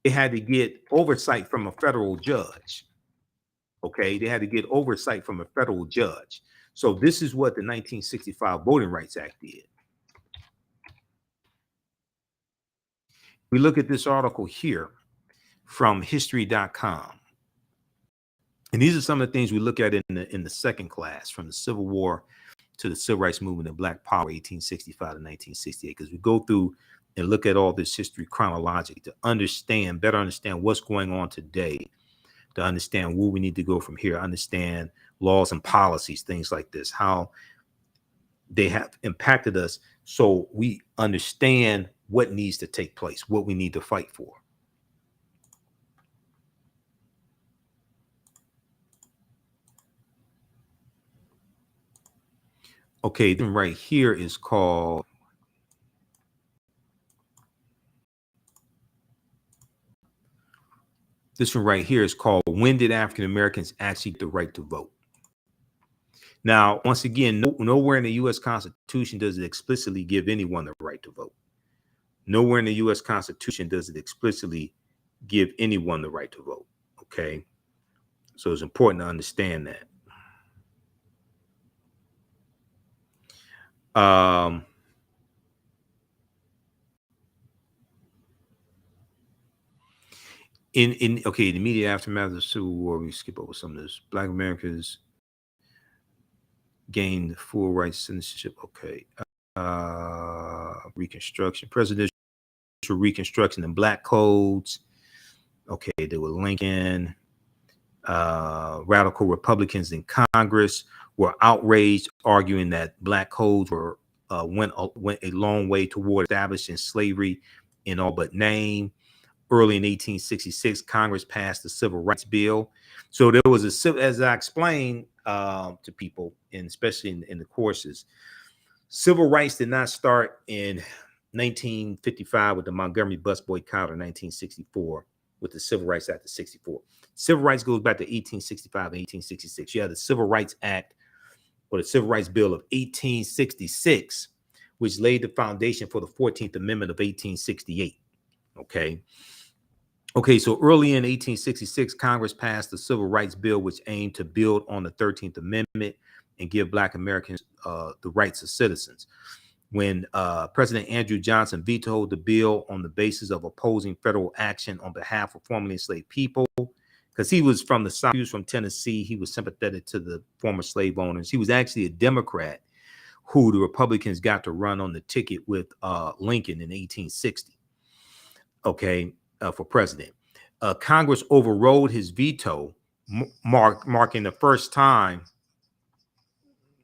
[SPEAKER 1] they had to get oversight from a federal judge. Okay, they had to get oversight from a federal judge. So this is what the 1965 Voting Rights Act did. We look at this article here from history.com. And these are some of the things we look at in the second class, from the Civil War to the Civil Rights Movement and Black Power, 1865 to 1968, because we go through and look at all this history chronologically to better understand what's going on today, to understand where we need to go from here, understand laws and policies, things like this, how they have impacted us, so we understand what needs to take place, what we need to fight for. Okay, then right here is called this one right here is called When Did African Americans Actually Get the Right to Vote? Now, once again, nowhere in the U.S. Constitution does it explicitly give anyone the right to vote. Nowhere in the U.S. Constitution does it explicitly give anyone the right to vote. Okay, so it's important to understand that. In the immediate aftermath of the Civil War, we skip over some of this. Black Americans gained full rights citizenship. Okay, Reconstruction, presidential Reconstruction, and black codes. Okay, there were Lincoln. Radical Republicans in Congress were outraged, arguing that black codes went a long way toward establishing slavery in all but name. Early in 1866, Congress passed the Civil Rights Bill. So there was as I explained to people, and especially in the courses, civil rights did not start in 1955 with the Montgomery bus boycott, or 1964 with the Civil Rights Act of 64. Civil rights goes back to 1865 and 1866. You have the Civil Rights Act, or the Civil Rights Bill of 1866, which laid the foundation for the 14th Amendment of 1868. Okay, so early in 1866, Congress passed the Civil Rights Bill, which aimed to build on the 13th Amendment and give Black Americans the rights of citizens. When President Andrew Johnson vetoed the bill on the basis of opposing federal action on behalf of formerly enslaved people, because he was from the South, he was from Tennessee, he was sympathetic to the former slave owners. He was actually a Democrat who the Republicans got to run on the ticket with Lincoln in 1860, for president. Congress overrode his veto, marking the first time.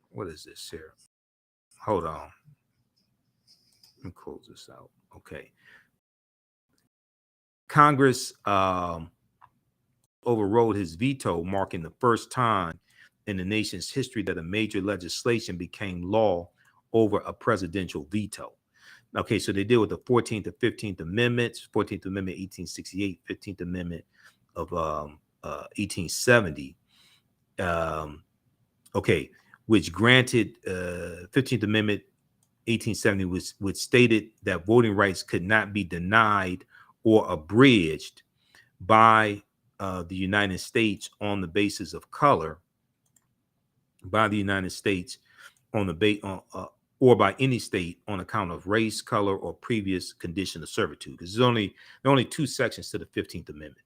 [SPEAKER 1] What is this here? Hold on. Let me close this out. Okay. Congress overrode his veto, marking the first time in the nation's history that a major legislation became law over a presidential veto. Okay, so they deal with the 14th and 15th Amendments, 14th Amendment, 1868, 15th Amendment of 1870. Okay, which granted 15th Amendment 1870 which stated that voting rights could not be denied or abridged by the United States on the basis of color, by the United States on the or by any state on account of race, color, or previous condition of servitude. Because there are only two sections to the 15th Amendment.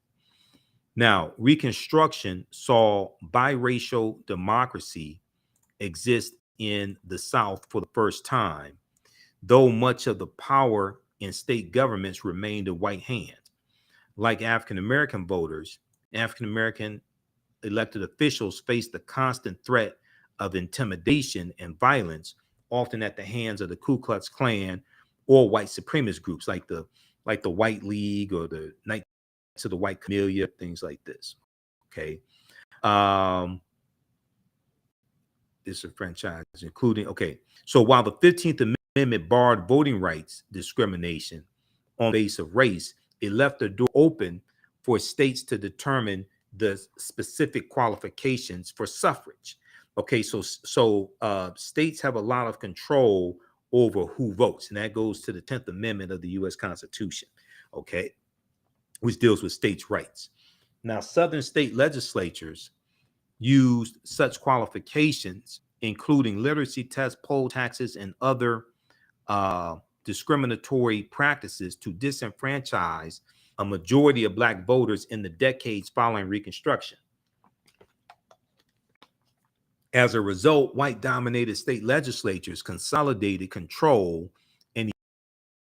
[SPEAKER 1] Now, Reconstruction saw biracial democracy exist in the South for the first time, though much of the power in state governments remained in white hands. Like African-American voters, African-American elected officials faced the constant threat of intimidation and violence, often at the hands of the Ku Klux Klan or white supremacist groups like the White League or the Knights of the White Camellia, things like this. Okay. Disenfranchisement, including, so while the 15th Amendment barred voting rights discrimination on the basis of race, it left the door open for states to determine the specific qualifications for suffrage. Okay, so states have a lot of control over who votes, and that goes to the 10th Amendment of the U.S. Constitution, okay, which deals with states' rights. Now, Southern state legislatures used such qualifications, including literacy tests, poll taxes, and other discriminatory practices to disenfranchise a majority of Black voters in the decades following Reconstruction. As a result, white-dominated state legislatures consolidated control and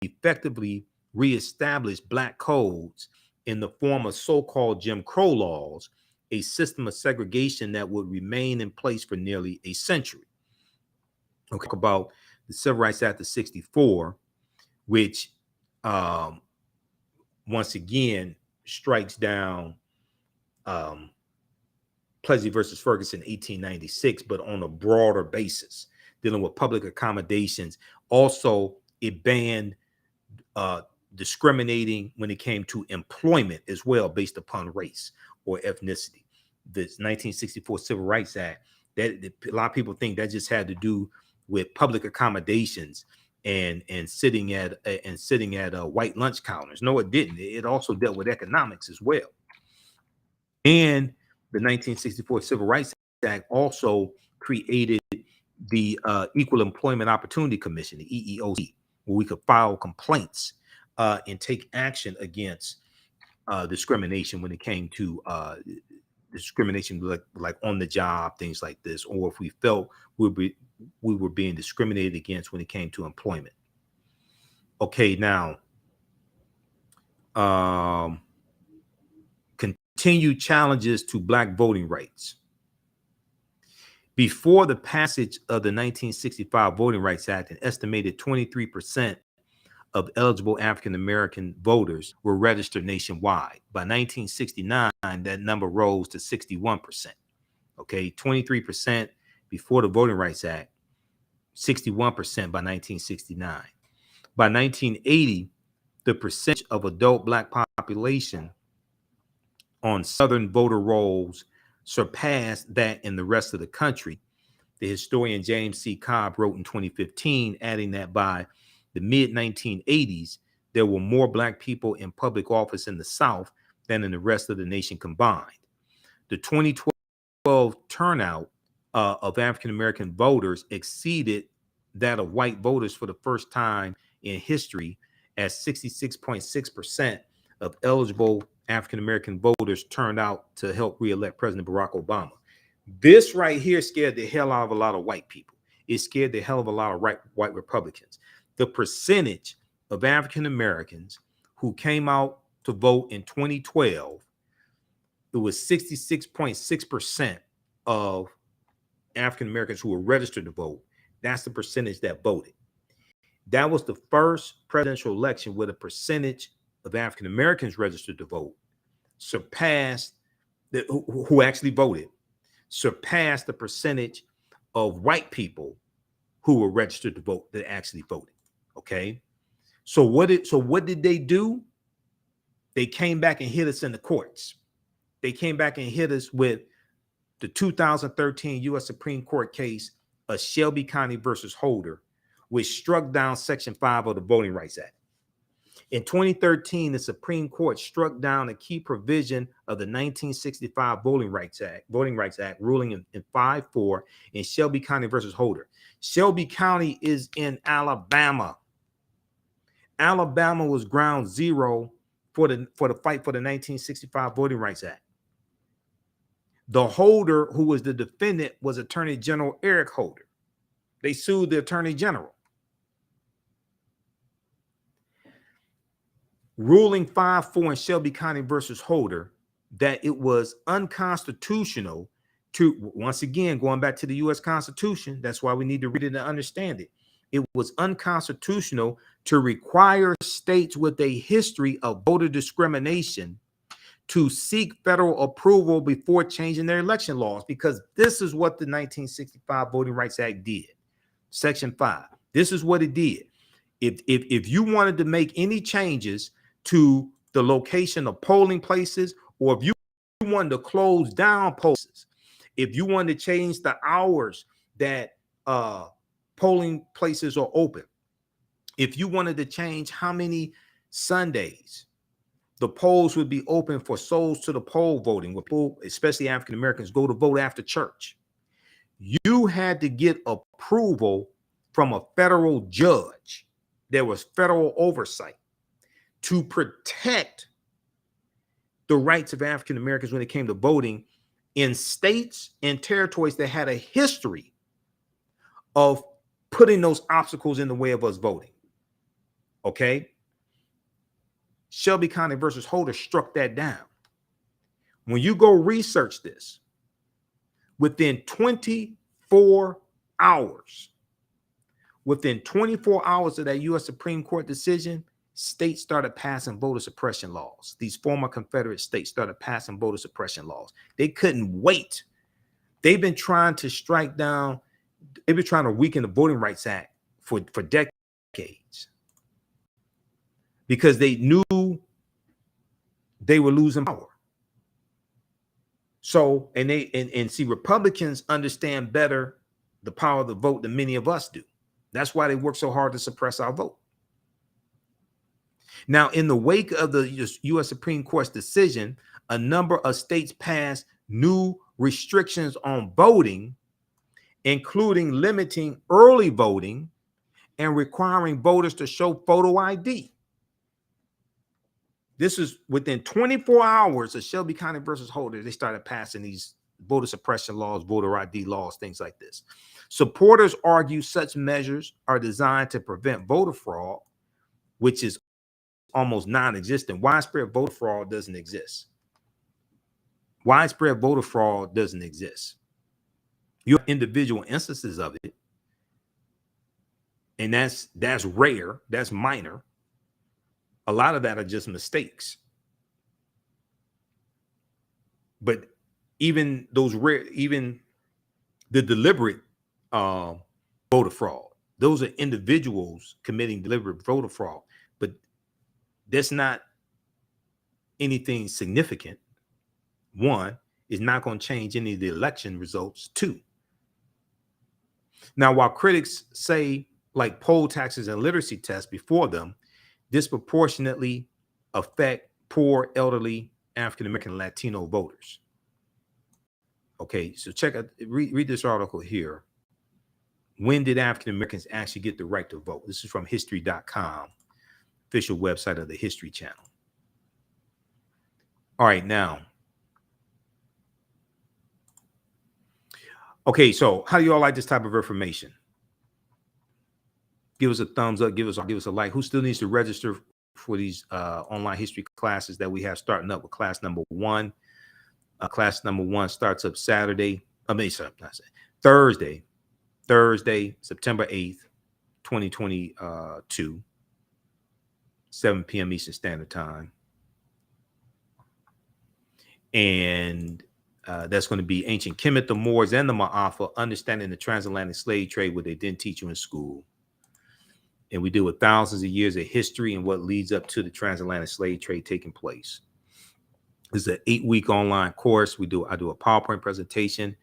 [SPEAKER 1] effectively reestablished Black codes in the form of so-called Jim Crow laws, a system of segregation that would remain in place for nearly a century. Okay, about the Civil Rights Act of 64, which once again strikes down Plessy versus Ferguson 1896, but on a broader basis, dealing with public accommodations. Also, it banned discriminating when it came to employment as well, based upon race or ethnicity. This 1964 Civil Rights Act, that a lot of people think that just had to do with public accommodations and sitting at white lunch counters. No, it didn't. It also dealt with economics as well. And the 1964 Civil Rights Act also created the Equal Employment Opportunity Commission, the EEOC, where we could file complaints and take action against discrimination when it came to discrimination, like on the job, things like this, or if we felt we were being discriminated against when it came to employment. Okay, now continued challenges to Black voting rights. Before the passage of the 1965 Voting Rights Act, an estimated 23% of eligible African-American voters were registered nationwide. By 1969, that number rose to 61%. Okay, 23% before the Voting Rights Act, 61% by 1969. By 1980, the percentage of adult Black population on Southern voter rolls surpassed that in the rest of the country. The historian James C. Cobb wrote in 2015, adding that by the mid-1980s, there were more Black people in public office in the South than in the rest of the nation combined. The 2012 turnout of African-American voters exceeded that of white voters for the first time in history, as 66.6% of eligible African-American voters turned out to help re-elect President Barack Obama. This right here scared the hell out of a lot of white people. It scared the hell of a lot of white Republicans. The percentage of African Americans who came out to vote in 2012, it was 66.6% of African Americans who were registered to vote. That's the percentage that voted. That was the first presidential election where the percentage of African Americans registered to vote surpassed who actually voted, surpassed the percentage of white people who were registered to vote that actually voted. Okay. So what did they do? They came back and hit us in the courts. They came back and hit us with the 2013 U.S. Supreme Court case of Shelby County versus Holder, which struck down Section 5 of the Voting Rights Act. In 2013, the Supreme Court struck down a key provision of the 1965 Voting Rights Act, ruling in 5-4 in Shelby County versus Holder. Shelby County is in Alabama. Alabama was ground zero for the fight for the 1965 Voting Rights Act. The holder, who was the defendant, was Attorney General Eric Holder. They sued the Attorney General. Ruling 5-4 in Shelby County versus Holder, that it was unconstitutional to, once again, going back to the U.S. Constitution, that's why we need to read it and understand it. It was unconstitutional to require states with a history of voter discrimination to seek federal approval before changing their election laws, because this is what the 1965 Voting Rights Act did. Section 5. This is what it did. If you wanted to make any changes to the location of polling places, or if you wanted to close down places, if you wanted to change the hours that polling places are open, if you wanted to change how many Sundays the polls would be open for souls to the poll voting, where people, especially African Americans, go to vote after church, you had to get approval from a federal judge. There was federal oversight to protect the rights of African Americans when it came to voting in states and territories that had a history of putting those obstacles in the way of us voting. Okay. Shelby County versus Holder struck that down. When you go research this, within 24 hours of that U.S. Supreme Court decision, states started passing voter suppression laws. These former Confederate states started passing voter suppression laws. They couldn't wait. They've been trying to strike down, they've been trying to weaken the Voting Rights Act for decades, because they knew they were losing power. So, and see, Republicans understand better the power of the vote than many of us do. That's why they work so hard to suppress our vote. Now, in the wake of the U.S. Supreme Court's decision, a number of states passed new restrictions on voting, including limiting early voting and requiring voters to show photo ID. This is within 24 hours of Shelby County versus Holder. They started passing these voter suppression laws, voter ID laws, things like this. Supporters argue such measures are designed to prevent voter fraud, which is almost non-existent. Widespread voter fraud doesn't exist. Widespread voter fraud doesn't exist. You have individual instances of it, and that's rare, that's minor. A lot of that are just mistakes. But even those rare, even the deliberate voter fraud, those are individuals committing deliberate voter fraud, but that's not anything significant. One, is not going to change any of the election results. Two, now, while critics say like poll taxes and literacy tests before them disproportionately affect poor, elderly, African American, Latino voters. Okay, so check out, read this article here. When did African Americans actually get the right to vote? This is from history.com, official website of the History Channel. All right, now. Okay, so how do you all like this type of information? Give us a thumbs up, give us a like. Who still needs to register for these online history classes that we have starting up with class number 1? Class number 1 starts up Thursday, September 8th, 2022, 7 p.m. Eastern Standard Time. And that's going to be Ancient Kemet, the Moors, and the Ma'afa, Understanding the Transatlantic Slave Trade, what they didn't teach you in school. And we deal with thousands of years of history and what leads up to the transatlantic slave trade taking place. This is an 8-week online course. I do a PowerPoint presentation,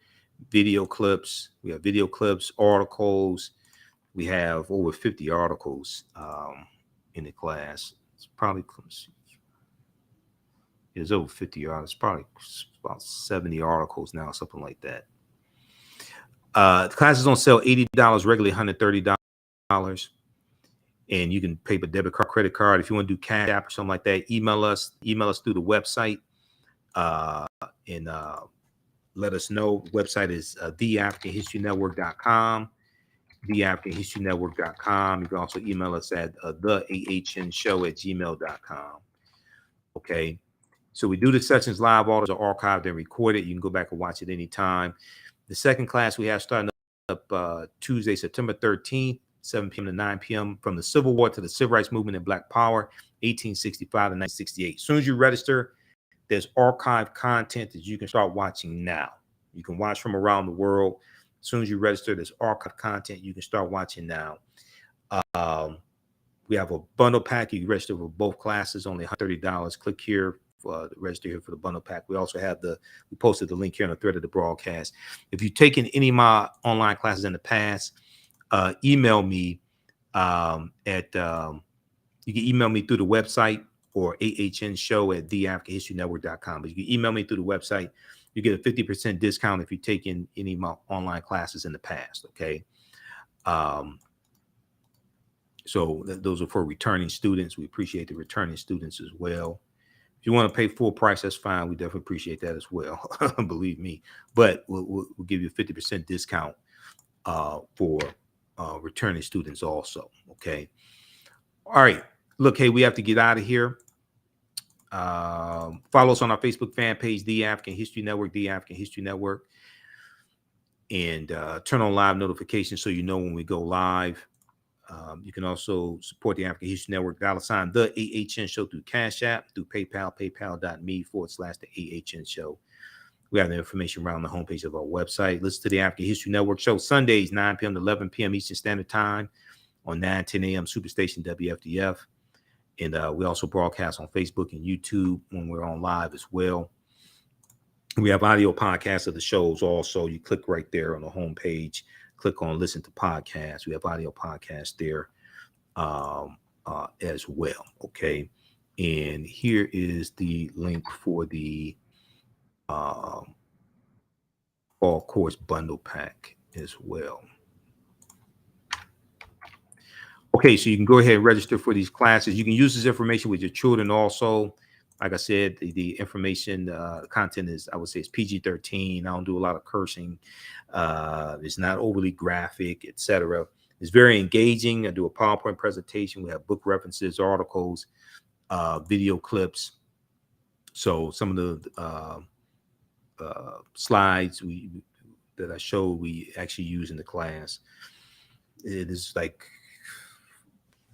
[SPEAKER 1] video clips. We have video clips, articles. We have over 50 articles in the class. It's probably, there's over 50 articles, probably about 70 articles now, something like that. The class is on sale $80, regularly $130. And you can pay by debit card, credit card. If you want to do Cash App or something like that, email us through the website and let us know. The website is TheAHNShow.com, TheAHNShow.com. You can also email us at TheAHNShow@gmail.com. Okay. So we do the sessions live. All those are archived and recorded. You can go back and watch it anytime. The second class we have starting up Tuesday, September 13th. 7 p.m. to 9 p.m. from the Civil War to the Civil Rights Movement and Black Power, 1865 to 1968. As soon as you register, there's archived content that you can start watching now. You can watch from around the world. As soon as you register, there's archived content you can start watching now. We have a bundle pack. You can register for both classes, only $130. Click here for register here for the bundle pack. We also have we posted the link here on the thread of the broadcast. If you've taken any of my online classes in the past, email me you can email me through the website or TheAHNShow@TheAfricanHistoryNetwork.com. But you can email me through the website. You get a 50% discount if you've taken any of my online classes in the past. Okay. So those are for returning students. We appreciate the returning students as well. If you want to pay full price, that's fine. We definitely appreciate that as well. Believe me. But we'll give you a 50% discount for returning students also. Okay. All right. Look, hey, we have to get out of here. Follow us on our Facebook fan page, The African History Network, The African History Network. And turn on live notifications so you know when we go live. You can also support the African History Network, $ The AHN Show through Cash App, through PayPal, paypal.me/TheAHN Show. We have the information around the homepage of our website. Listen to the African History Network show Sundays, 9 p.m. to 11 p.m. Eastern Standard Time on 9:10 a.m. Superstation WFDF. And we also broadcast on Facebook and YouTube when we're on live as well. We have audio podcasts of the shows also. You click right there on the homepage, click on listen to podcasts. We have audio podcasts there as well. Okay. And here is the link for the all course bundle pack as well. Okay, so you can go ahead and register for these classes. You can use this information with your children also. Like I said, the information, content is, I would say, it's PG-13. I don't do a lot of cursing. It's not overly graphic, etc. It's very engaging. I do a PowerPoint presentation. We have book references, articles, video clips. So some of the slides that I showed, we actually use in the class. It is like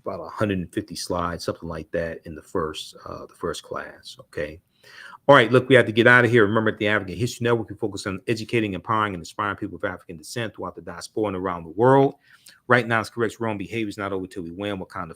[SPEAKER 1] about 150 slides, something like that, in the first class. Okay. All right. Look, we have to get out of here. Remember, at the African History Network, we focus on educating, empowering, and inspiring people of African descent throughout the diaspora and around the world. Right now, it's correct. Wrong behavior is not over till we win. Wakanda